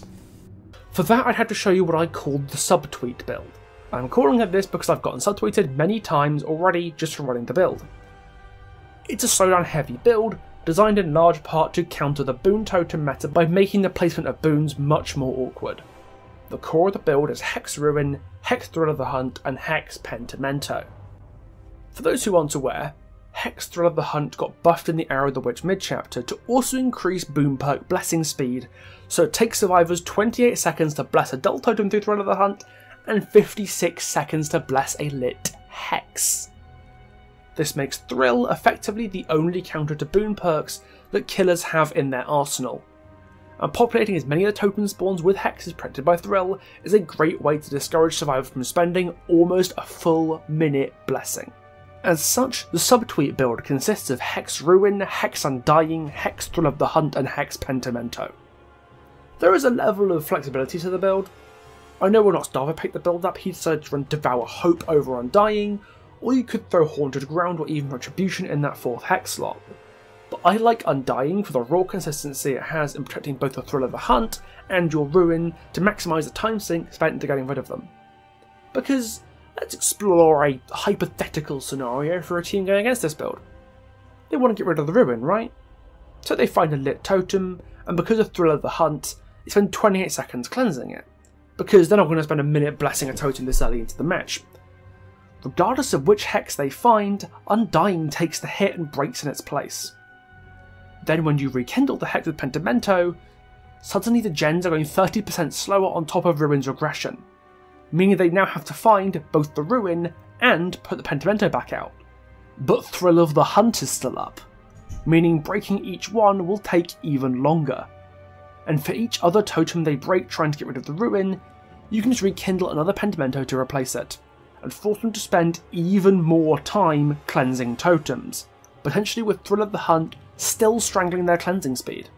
For that I'd have to show you what I called the SUBTWEET build. I'm calling it this because I've gotten subtweeted many times already just from running the build. It's a slowdown heavy build, designed in large part to counter the boon totem meta by making the placement of boons much more awkward. The core of the build is Hex Ruin, Hex Thrill of the Hunt and Hex Pentimento. For those who aren't aware, Hex Thrill of the Hunt got buffed in the Arrow of the Witch mid-chapter to also increase boom perk blessing speed, so it takes survivors 28 seconds to bless a Dull Totem through Thrill of the Hunt, and 56 seconds to bless a lit Hex. This makes Thrill effectively the only counter to boon perks that killers have in their arsenal, and populating as many of the totem spawns with hexes protected by Thrill is a great way to discourage survivors from spending almost a full minute blessing. As such, the SUBTWEET build consists of Hex Ruin, Hex Undying, Hex Thrill of the Hunt and Hex Pentimento. There is a level of flexibility to the build. I know we're not Starver picked the build up, he decided to run Devour Hope over Undying, or you could throw Haunted Ground or even Retribution in that 4th Hex slot. But I like Undying for the raw consistency it has in protecting both the Thrill of the Hunt and your Ruin to maximise the time sink spent into getting rid of them. Because let's explore a hypothetical scenario for a team going against this build. They want to get rid of the Ruin, right? So they find a lit totem, and because of Thrill of the Hunt, they spend 28 seconds cleansing it, because they're not going to spend a minute blessing a totem this early into the match. Regardless of which hex they find, Undying takes the hit and breaks in its place. Then when you rekindle the hex with Pentimento, suddenly the gens are going 30% slower on top of Ruin's regression, meaning they now have to find both the Ruin and put the Pentimento back out. But Thrill of the Hunt is still up, meaning breaking each one will take even longer. And for each other totem they break trying to get rid of the Ruin, you can just rekindle another Pentimento to replace it, and force them to spend even more time cleansing totems, potentially with Thrill of the Hunt still strangling their cleansing speed.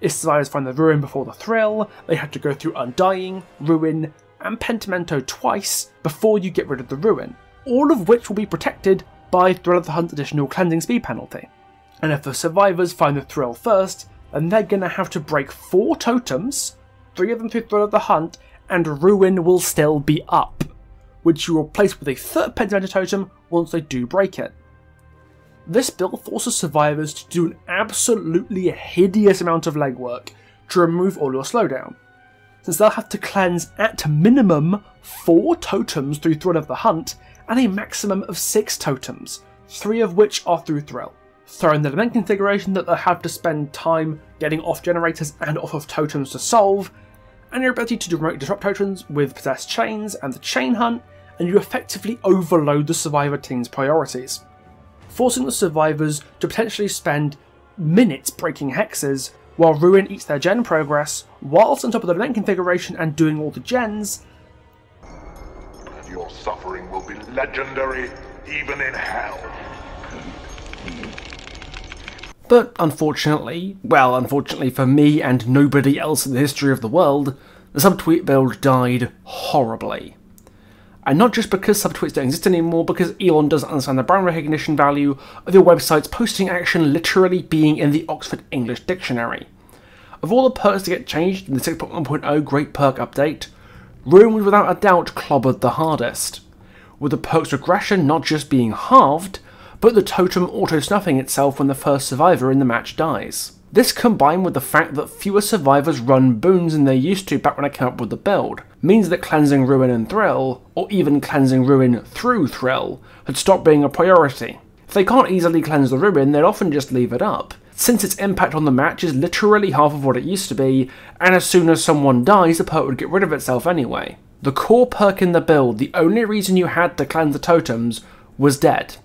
If survivors find the Ruin before the Thrill, they have to go through Undying, Ruin, and Pentimento twice before you get rid of the Ruin, all of which will be protected by Thrill of the Hunt's additional cleansing speed penalty. And if the survivors find the Thrill first, then they're going to have to break 4 totems, 3 of them through Thrill of the Hunt, and Ruin will still be up, which you will replace with a 3rd Pentimento totem once they do break it. This build forces survivors to do an absolutely hideous amount of legwork to remove all your slowdown, since they'll have to cleanse at minimum 4 totems through Thrill of the Hunt and a maximum of 6 totems, 3 of which are through Thrill. Throw in the lament configuration that they'll have to spend time getting off generators and off of totems to solve, and your ability to remotely disrupt totems with possessed chains and the chain hunt, and you effectively overload the survivor team's priorities, forcing the survivors to potentially spend minutes breaking hexes while Ruin eats their gen progress, whilst on top of the lament configuration and doing all the gens. Your suffering will be legendary, even in hell. But unfortunately, well, unfortunately for me and nobody else in the history of the world, the SUBTWEET build died horribly. And not just because SUBTWEETs don't exist anymore, because Elon doesn't understand the brand recognition value of your website's posting action literally being in the Oxford English Dictionary. Of all the perks to get changed in the 6.1.0 Great Perk Update, Ruin was without a doubt clobbered the hardest, with the perk's regression not just being halved, but the totem auto-snuffing itself when the first survivor in the match dies. This combined with the fact that fewer survivors run boons than they used to back when I came up with the build, means that cleansing Ruin and Thrill, or even cleansing Ruin through Thrill, had stopped being a priority. If they can't easily cleanse the Ruin, they'd often just leave it up, since its impact on the match is literally half of what it used to be, and as soon as someone dies the perk would get rid of itself anyway. The core perk in the build, the only reason you had to cleanse the totems, was dead,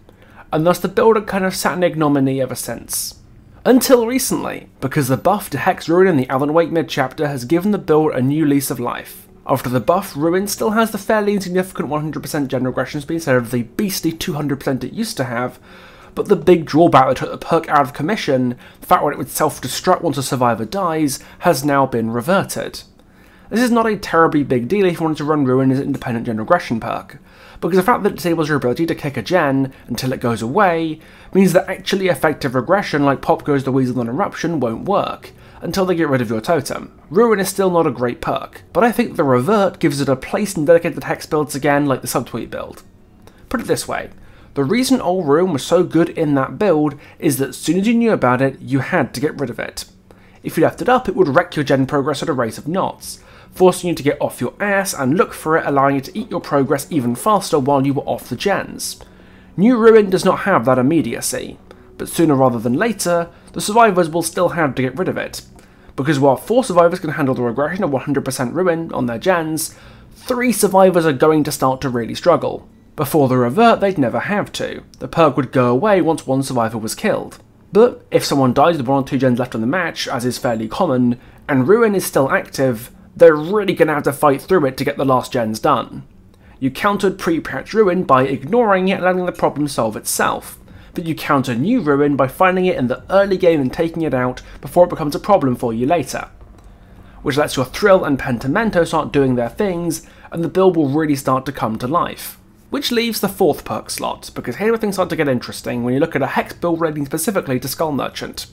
and thus the build had kind of sat in ignominy ever since. Until recently, because the buff to Hex Ruin in the Alan Wake mid-chapter has given the build a new lease of life. After the buff, Ruin still has the fairly insignificant 100% gen regression speed instead of the beastly 200% it used to have, but the big drawback that took the perk out of commission, the fact that it would self-destruct once a survivor dies, has now been reverted. This is not a terribly big deal if you wanted to run Ruin as an independent gen regression perk, because the fact that it disables your ability to kick a gen until it goes away means that actually effective regression like Pop Goes the Weasel on Eruption won't work until they get rid of your totem. Ruin is still not a great perk, but I think the revert gives it a place in dedicated hex builds again like the SUBTWEET build. Put it this way, the reason old Ruin was so good in that build is that as soon as you knew about it, you had to get rid of it. If you left it up, it would wreck your gen progress at a rate of knots, forcing you to get off your ass and look for it, allowing you to eat your progress even faster while you were off the gens. New Ruin does not have that immediacy, but sooner rather than later, the survivors will still have to get rid of it. Because while 4 survivors can handle the regression of 100% Ruin on their gens, 3 survivors are going to start to really struggle. Before the revert, they'd never have to. The perk would go away once 1 survivor was killed. But if someone dies with 1 or 2 gens left on the match, as is fairly common, and Ruin is still active, they're really going to have to fight through it to get the last gens done. You countered pre-patch Ruin by ignoring it and letting the problem solve itself, but you counter new Ruin by finding it in the early game and taking it out before it becomes a problem for you later. Which lets your Thrill and Pentimento start doing their things, and the build will really start to come to life. Which leaves the 4th perk slot, because here things start to get interesting when you look at a Hex build relating specifically to Skull Merchant.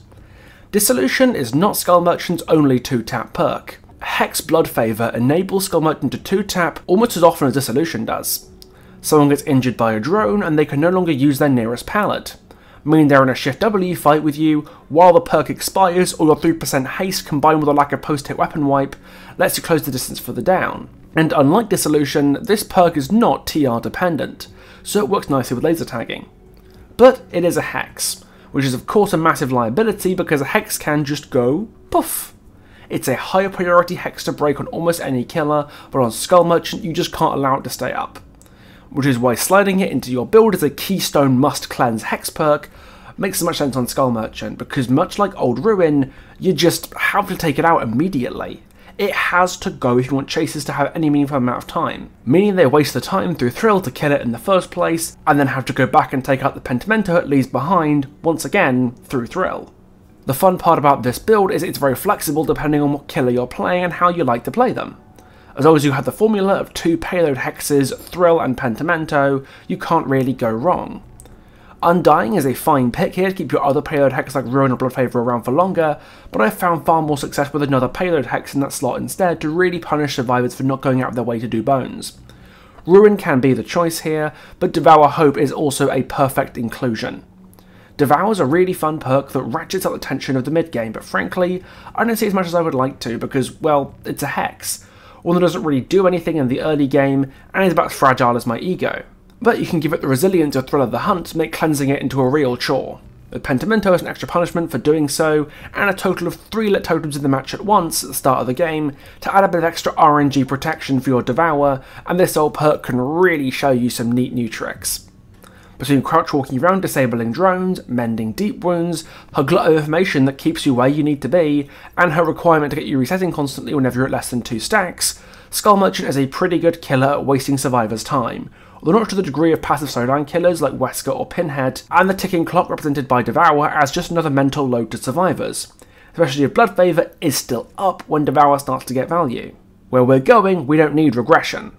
Dissolution is not Skull Merchant's only 2-tap perk. Hex Blood Favor enables Skull Merchant to 2-tap almost as often as Dissolution does. Someone gets injured by a drone and they can no longer use their nearest pallet, meaning they're in a Shift W fight with you while the perk expires, or your 3% haste combined with a lack of post-hit weapon wipe lets you close the distance for the down. And unlike Dissolution, this perk is not TR dependent, so it works nicely with laser tagging. But it is a Hex, which is of course a massive liability because a Hex can just go poof. It's a higher priority Hex to break on almost any killer, but on Skull Merchant you just can't allow it to stay up. Which is why sliding it into your build as a keystone must cleanse Hex perk makes so much sense on Skull Merchant, because much like Old Ruin, you just have to take it out immediately. It has to go if you want chases to have any meaningful amount of time, meaning they waste the time through Thrill to kill it in the first place, and then have to go back and take out the Pentimento it leaves behind, once again, through Thrill. The fun part about this build is it's very flexible depending on what killer you're playing and how you like to play them. As long as you have the formula of 2 payload hexes, Thrill and Pentimento, you can't really go wrong. Undying is a fine pick here to keep your other payload hex like Ruin or Blood Favor around for longer, but I've found far more success with another payload hex in that slot instead to really punish survivors for not going out of their way to do bones. Ruin can be the choice here, but Devour Hope is also a perfect inclusion. Devour is a really fun perk that ratchets up the tension of the mid game, but frankly, I don't see as much as I would like to because, well, it's a hex. One that doesn't really do anything in the early game, and is about as fragile as my ego. But you can give it the resilience of Thrill of the Hunt to make cleansing it into a real chore. With Pentimento as an extra punishment for doing so, and a total of 3 lit totems in the match at once at the start of the game, to add a bit of extra RNG protection for your Devour, and this old perk can really show you some neat new tricks. Between crouch walking around disabling drones, mending deep wounds, her glut of information that keeps you where you need to be, and her requirement to get you resetting constantly whenever you're at less than 2 stacks, Skull Merchant is a pretty good killer at wasting survivors' time, although not to the degree of passive slowdown killers like Wesker or Pinhead, and the ticking clock represented by Devour as just another mental load to survivors, especially if Blood Favor is still up when Devour starts to get value. Where we're going, we don't need regression.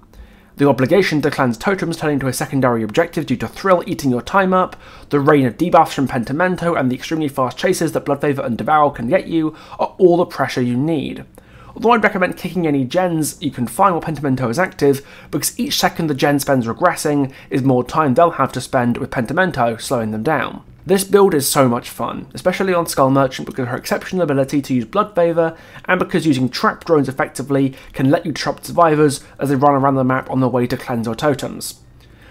The obligation to cleanse totems turning into a secondary objective due to Thrill eating your time up, the rain of debuffs from Pentimento, and the extremely fast chases that Blood Favor and Devour can get you are all the pressure you need. Although I'd recommend kicking any gens you can find while Pentimento is active, because each second the gen spends regressing is more time they'll have to spend with Pentimento slowing them down. This build is so much fun, especially on Skull Merchant because of her exceptional ability to use Blood Favor, and because using trap drones effectively can let you disrupt survivors as they run around the map on their way to cleanse your totems.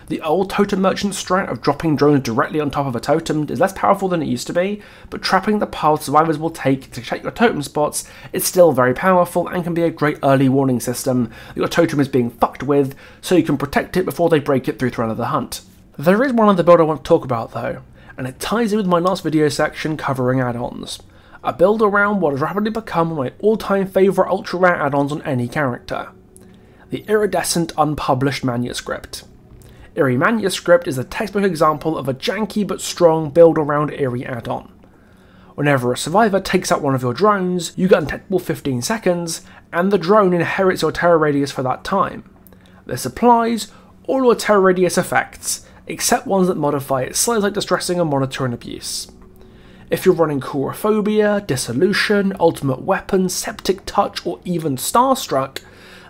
The old Totem Merchant strat of dropping drones directly on top of a totem is less powerful than it used to be, but trapping the path survivors will take to check your totem spots is still very powerful and can be a great early warning system that your totem is being fucked with, so you can protect it before they break it through Thrill of the Hunt. There is one other build I want to talk about though, and it ties in with my last video section covering add-ons. A build around what has rapidly become my all-time favourite ultra rare add-ons on any character. The Iridescent Unpublished Manuscript. Eerie Manuscript is a textbook example of a janky but strong build around Eerie add-on. Whenever a survivor takes out one of your drones, you get undetectable 15 seconds, and the drone inherits your terror radius for that time. This applies all your terror radius effects, except ones that modify it slightly like Distressing and Monitor and Abuse. If you're running Coulrophobia, Dissolution, Ultimate Weapon, Septic Touch, or even Starstruck,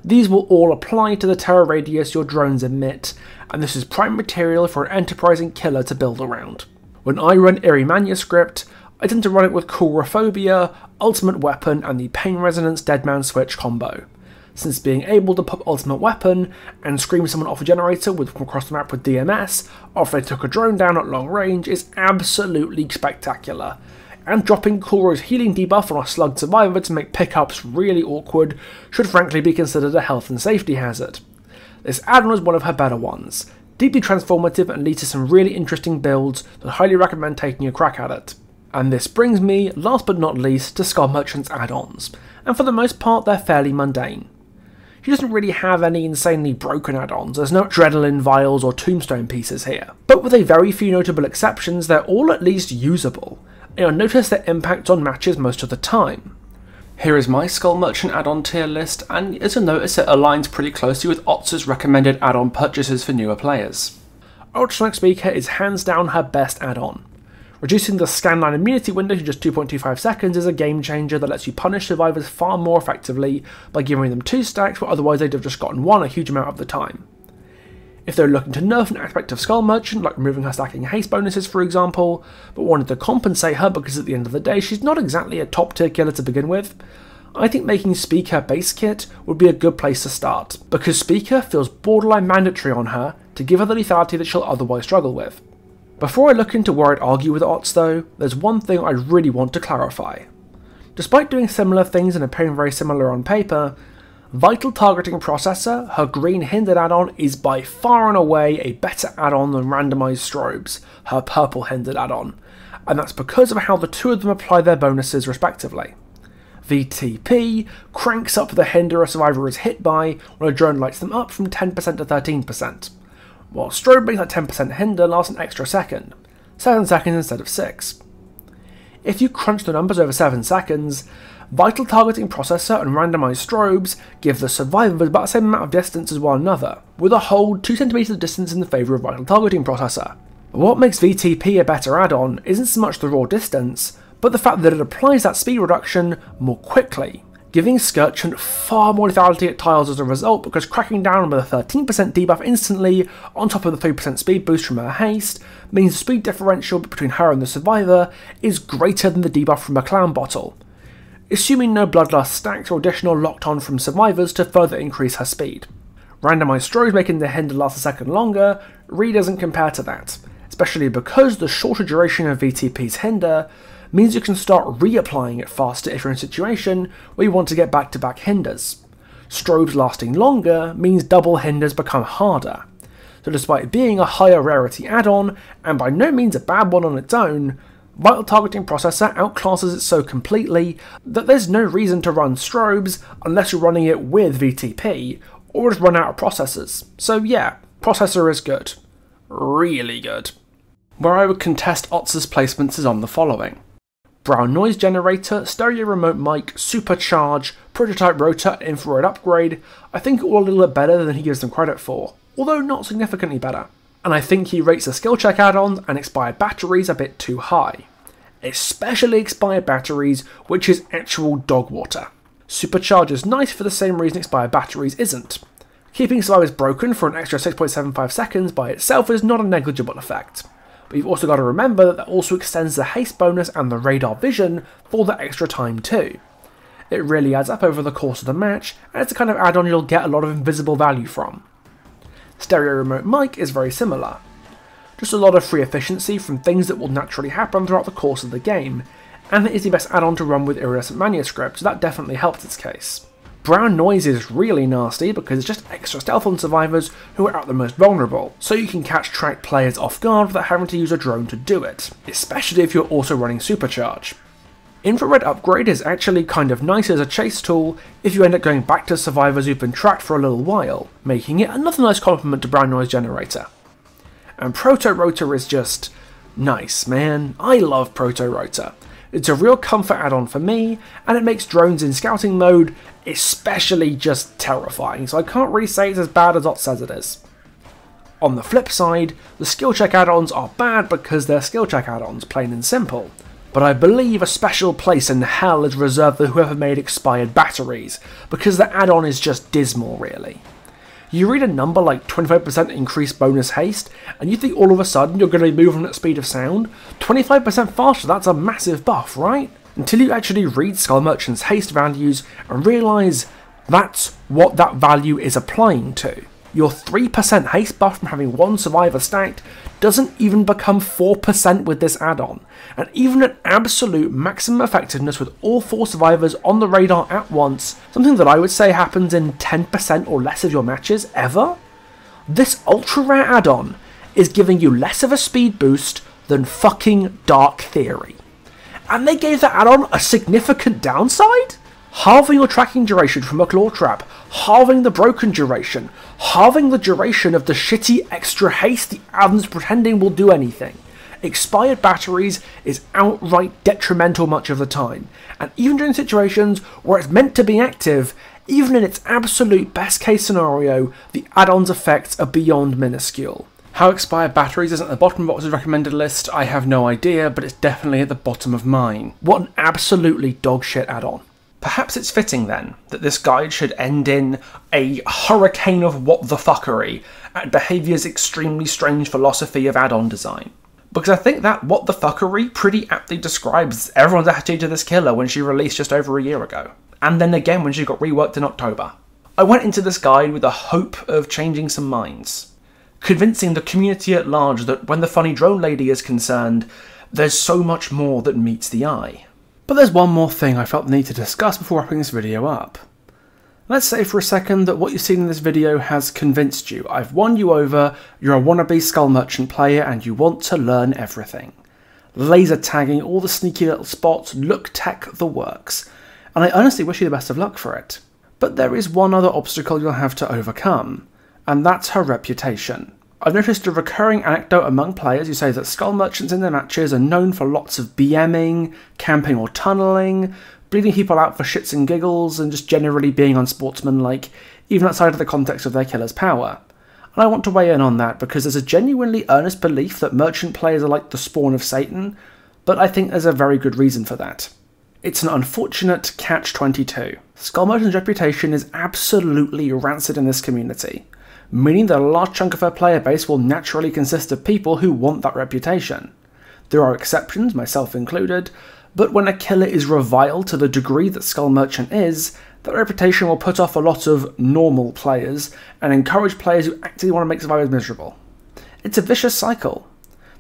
these will all apply to the terror radius your drones emit, and this is prime material for an enterprising killer to build around. When I run Eerie Manuscript, I tend to run it with Coulrophobia, Ultimate Weapon, and the Pain Resonance Deadman Switch combo. since being able to pop ultimate weapon and scream someone off a generator from across the map with DMS after they took a drone down at long range is absolutely spectacular. And dropping Kuro's healing debuff on a slugged survivor to make pickups really awkward should frankly be considered a health and safety hazard. This add-on is one of her better ones, deeply transformative and leads to some really interesting builds that I highly recommend taking a crack at it. And this brings me, last but not least, to Skull Merchant's add-ons, and for the most part they're fairly mundane. She doesn't really have any insanely broken add-ons, there's no adrenaline vials or tombstone pieces here, but with a very few notable exceptions they're all at least usable, and you'll notice their impact on matches most of the time. Here is my Skull Merchant add-on tier list, and as you'll notice it aligns pretty closely with Otz's recommended add-on purchases for newer players. Ultrasonic Speaker is hands down her best add-on. Reducing the scanline immunity window to just 2.25 seconds is a game changer that lets you punish survivors far more effectively by giving them 2 stacks where otherwise they'd have just gotten 1 a huge amount of the time. If they're looking to nerf an aspect of Skull Merchant, like removing her stacking haste bonuses for example, but wanted to compensate her because at the end of the day she's not exactly a top tier killer to begin with, I think making Speaker base kit would be a good place to start, because Speaker feels borderline mandatory on her to give her the lethality that she'll otherwise struggle with. Before I look into where I'd argue with Otz though, there's one thing I really want to clarify. Despite doing similar things and appearing very similar on paper, Vital Targeting Processor, her green hindered add-on, is by far and away a better add-on than Randomized Strobes, her purple hindered add-on, and that's because of how the two of them apply their bonuses respectively. VTP cranks up the hinder a survivor is hit by when a drone lights them up from 10% to 13%, while Strobe makes that 10% hinder last an extra second, 7 seconds instead of 6. If you crunch the numbers over 7 seconds, Vital Targeting Processor and Randomized Strobes give the survivors about the same amount of distance as one another, with a whole 2 cm distance in the favour of Vital Targeting Processor. But what makes VTP a better add-on isn't so much the raw distance, but the fact that it applies that speed reduction more quickly, giving Scourgeon far more lethality at tiles as a result, because cracking down with a 13% debuff instantly on top of the 3% speed boost from her haste means the speed differential between her and the survivor is greater than the debuff from a clown bottle, assuming no bloodlust stacks or additional locked on from survivors to further increase her speed. Randomized Strobes making the hinder last a second longer really doesn't compare to that, especially because the shorter duration of VTP's hinder means you can start reapplying it faster if you're in a situation where you want to get back-to-back hinders. Strobes lasting longer means double hinders become harder. So despite being a higher rarity add-on, and by no means a bad one on its own, Vital Targeting Processor outclasses it so completely that there's no reason to run Strobes unless you're running it with VTP, or just run out of processors. So yeah, processor is good. Really good. Where I would contest Otz's placements is on the following: Brown Noise Generator, Stereo Remote Mic, Supercharge, Prototype Rotor, Infrared Upgrade. I think all a little bit better than he gives them credit for, although not significantly better. And I think he rates the skill check add-ons and expired batteries a bit too high. Especially expired batteries, which is actual dog water. Supercharge is nice for the same reason expired batteries isn't. Keeping survivors broken for an extra 6.75 seconds by itself is not a negligible effect. But you've also got to remember that that also extends the haste bonus and the radar vision for that extra time too. It really adds up over the course of the match, and it's the kind of add-on you'll get a lot of invisible value from. Stereo Remote Mic is very similar. Just a lot of free efficiency from things that will naturally happen throughout the course of the game, and it is the best add-on to run with Iridescent Manuscript, so that definitely helped its case. Brown Noise is really nasty because it's just extra stealth on survivors who are at the most vulnerable, so you can catch tracked players off guard without having to use a drone to do it, especially if you're also running Supercharge. Infrared Upgrade is actually kind of nice as a chase tool if you end up going back to survivors who've been tracked for a little while, making it another nice complement to Brown Noise Generator. And Proto Rotor is just nice, man. I love Proto Rotor. It's a real comfort add-on for me, and it makes drones in scouting mode especially just terrifying, so I can't really say it's as bad as Otz says it is. On the flip side, the skill check add-ons are bad because they're skill check add-ons, plain and simple. But I believe a special place in hell is reserved for whoever made expired batteries, because the add-on is just dismal really. You read a number like 25% increased bonus haste, and you think all of a sudden you're going to be moving at the speed of sound? 25% faster, that's a massive buff, right? Until you actually read Skull Merchant's haste values and realise That's what that value is applying to. Your 3% haste buff from having one survivor stacked doesn't even become 4% with this add-on, and even at absolute maximum effectiveness with all 4 survivors on the radar at once, something that I would say happens in 10% or less of your matches ever, this ultra rare add-on is giving you less of a speed boost than fucking Dark Theory. And they gave that add-on a significant downside? Halving your tracking duration from a claw trap, halving the broken duration, halving the duration of the shitty extra haste the Addons pretending will do anything. Expired batteries is outright detrimental much of the time, and even during situations where it's meant to be active, even in its absolute best case scenario, the add-on's effects are beyond minuscule. How expired batteries isn't at the bottom of what was recommended list, I have no idea, but it's definitely at the bottom of mine. What an absolutely dogshit add-on. Perhaps it's fitting then that this guide should end in a hurricane of what the fuckery at behaviour's extremely strange philosophy of add-on design. Because I think that what the fuckery pretty aptly describes everyone's attitude to this killer when she released just over a year ago, and then again when she got reworked in October. I went into this guide with the hope of changing some minds, convincing the community at large that when the funny drone lady is concerned, there's so much more that meets the eye. But there's one more thing I felt the need to discuss before wrapping this video up. Let's say for a second that what you've seen in this video has convinced you. I've won you over, you're a wannabe Skull Merchant player and you want to learn everything. Laser tagging, all the sneaky little spots, look tech, the works. And I honestly wish you the best of luck for it. But there is one other obstacle you'll have to overcome, and that's her reputation. I've noticed a recurring anecdote among players who say that Skull Merchants in their matches are known for lots of BMing, camping or tunnelling, bleeding people out for shits and giggles, and just generally being unsportsmanlike, even outside of the context of their killer's power. And I want to weigh in on that because there's a genuinely earnest belief that merchant players are like the spawn of Satan, but I think there's a very good reason for that. It's an unfortunate catch-22. Skull Merchant's reputation is absolutely rancid in this community, meaning that a large chunk of her player base will naturally consist of people who want that reputation. There are exceptions, myself included, but when a killer is reviled to the degree that Skull Merchant is, that reputation will put off a lot of normal players and encourage players who actively want to make survivors miserable. It's a vicious cycle.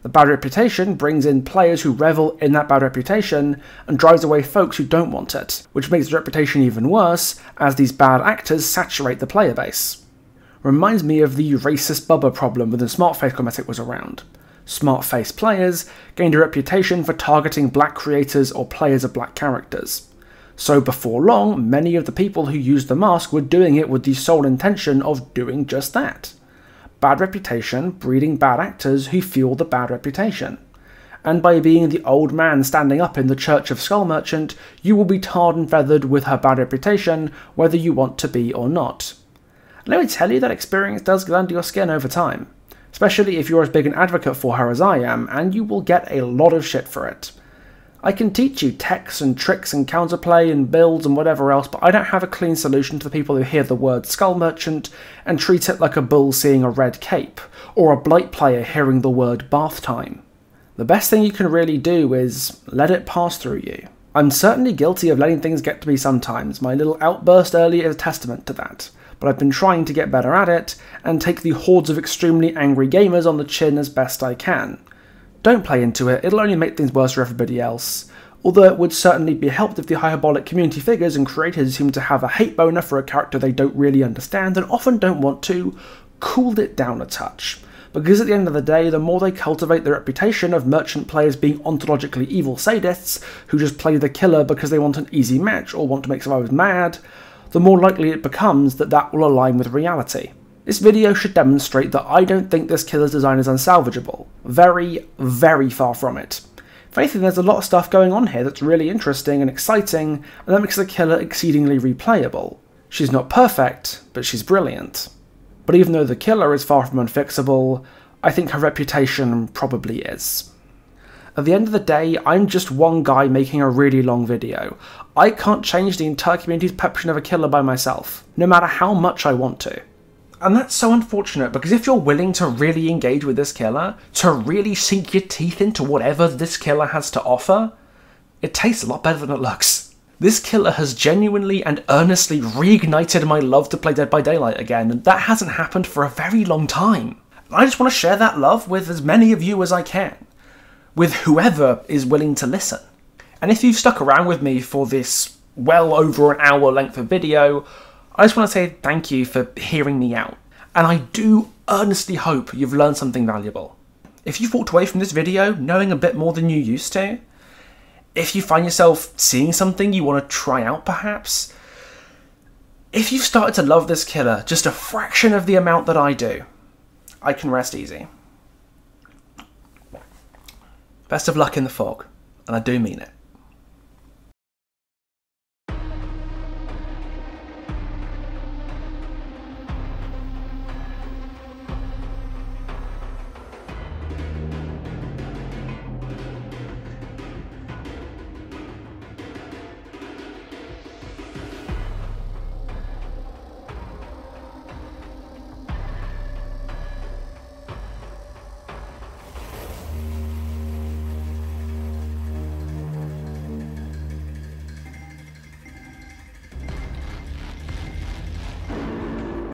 The bad reputation brings in players who revel in that bad reputation and drives away folks who don't want it, which makes the reputation even worse as these bad actors saturate the player base. Reminds me of the racist Bubba problem when the Smartface cosmetic was around. Smartface players gained a reputation for targeting black creators or players of black characters. So before long, many of the people who used the mask were doing it with the sole intention of doing just that. Bad reputation breeding bad actors who fuel the bad reputation. And by being the old man standing up in the Church of Skull Merchant, you will be tarred and feathered with her bad reputation, whether you want to be or not. Let me tell you that experience does get under your skin over time, especially if you're as big an advocate for her as I am, and you will get a lot of shit for it. I can teach you techs and tricks and counterplay and builds and whatever else, but I don't have a clean solution to the people who hear the word Skull Merchant and treat it like a bull seeing a red cape, or a Blight player hearing the word bath time. The best thing you can really do is let it pass through you. I'm certainly guilty of letting things get to me sometimes. My little outburst earlier is a testament to that. But I've been trying to get better at it, and take the hordes of extremely angry gamers on the chin as best I can. Don't play into it, it'll only make things worse for everybody else, although it would certainly be helped if the hyperbolic community figures and creators seem to have a hate boner for a character they don't really understand and often don't want to, cooled it down a touch. Because at the end of the day, the more they cultivate the reputation of merchant players being ontologically evil sadists who just play the killer because they want an easy match or want to make survivors mad, the more likely it becomes that that will align with reality. This video should demonstrate that I don't think this killer's design is unsalvageable. Very, very far from it. If anything, there's a lot of stuff going on here that's really interesting and exciting, and that makes the killer exceedingly replayable. She's not perfect, but she's brilliant. But even though the killer is far from unfixable, I think her reputation probably is. At the end of the day, I'm just one guy making a really long video. I can't change the entire community's perception of a killer by myself, no matter how much I want to. And that's so unfortunate, because if you're willing to really engage with this killer, to really sink your teeth into whatever this killer has to offer, it tastes a lot better than it looks. This killer has genuinely and earnestly reignited my love to play Dead by Daylight again, and that hasn't happened for a very long time. I just want to share that love with as many of you as I can, with whoever is willing to listen. And if you've stuck around with me for this well over an hour length of video, I just want to say thank you for hearing me out. And I do earnestly hope you've learned something valuable. If you've walked away from this video knowing a bit more than you used to, if you find yourself seeing something you want to try out perhaps, if you've started to love this killer just a fraction of the amount that I do, I can rest easy. Best of luck in the fog, and I do mean it.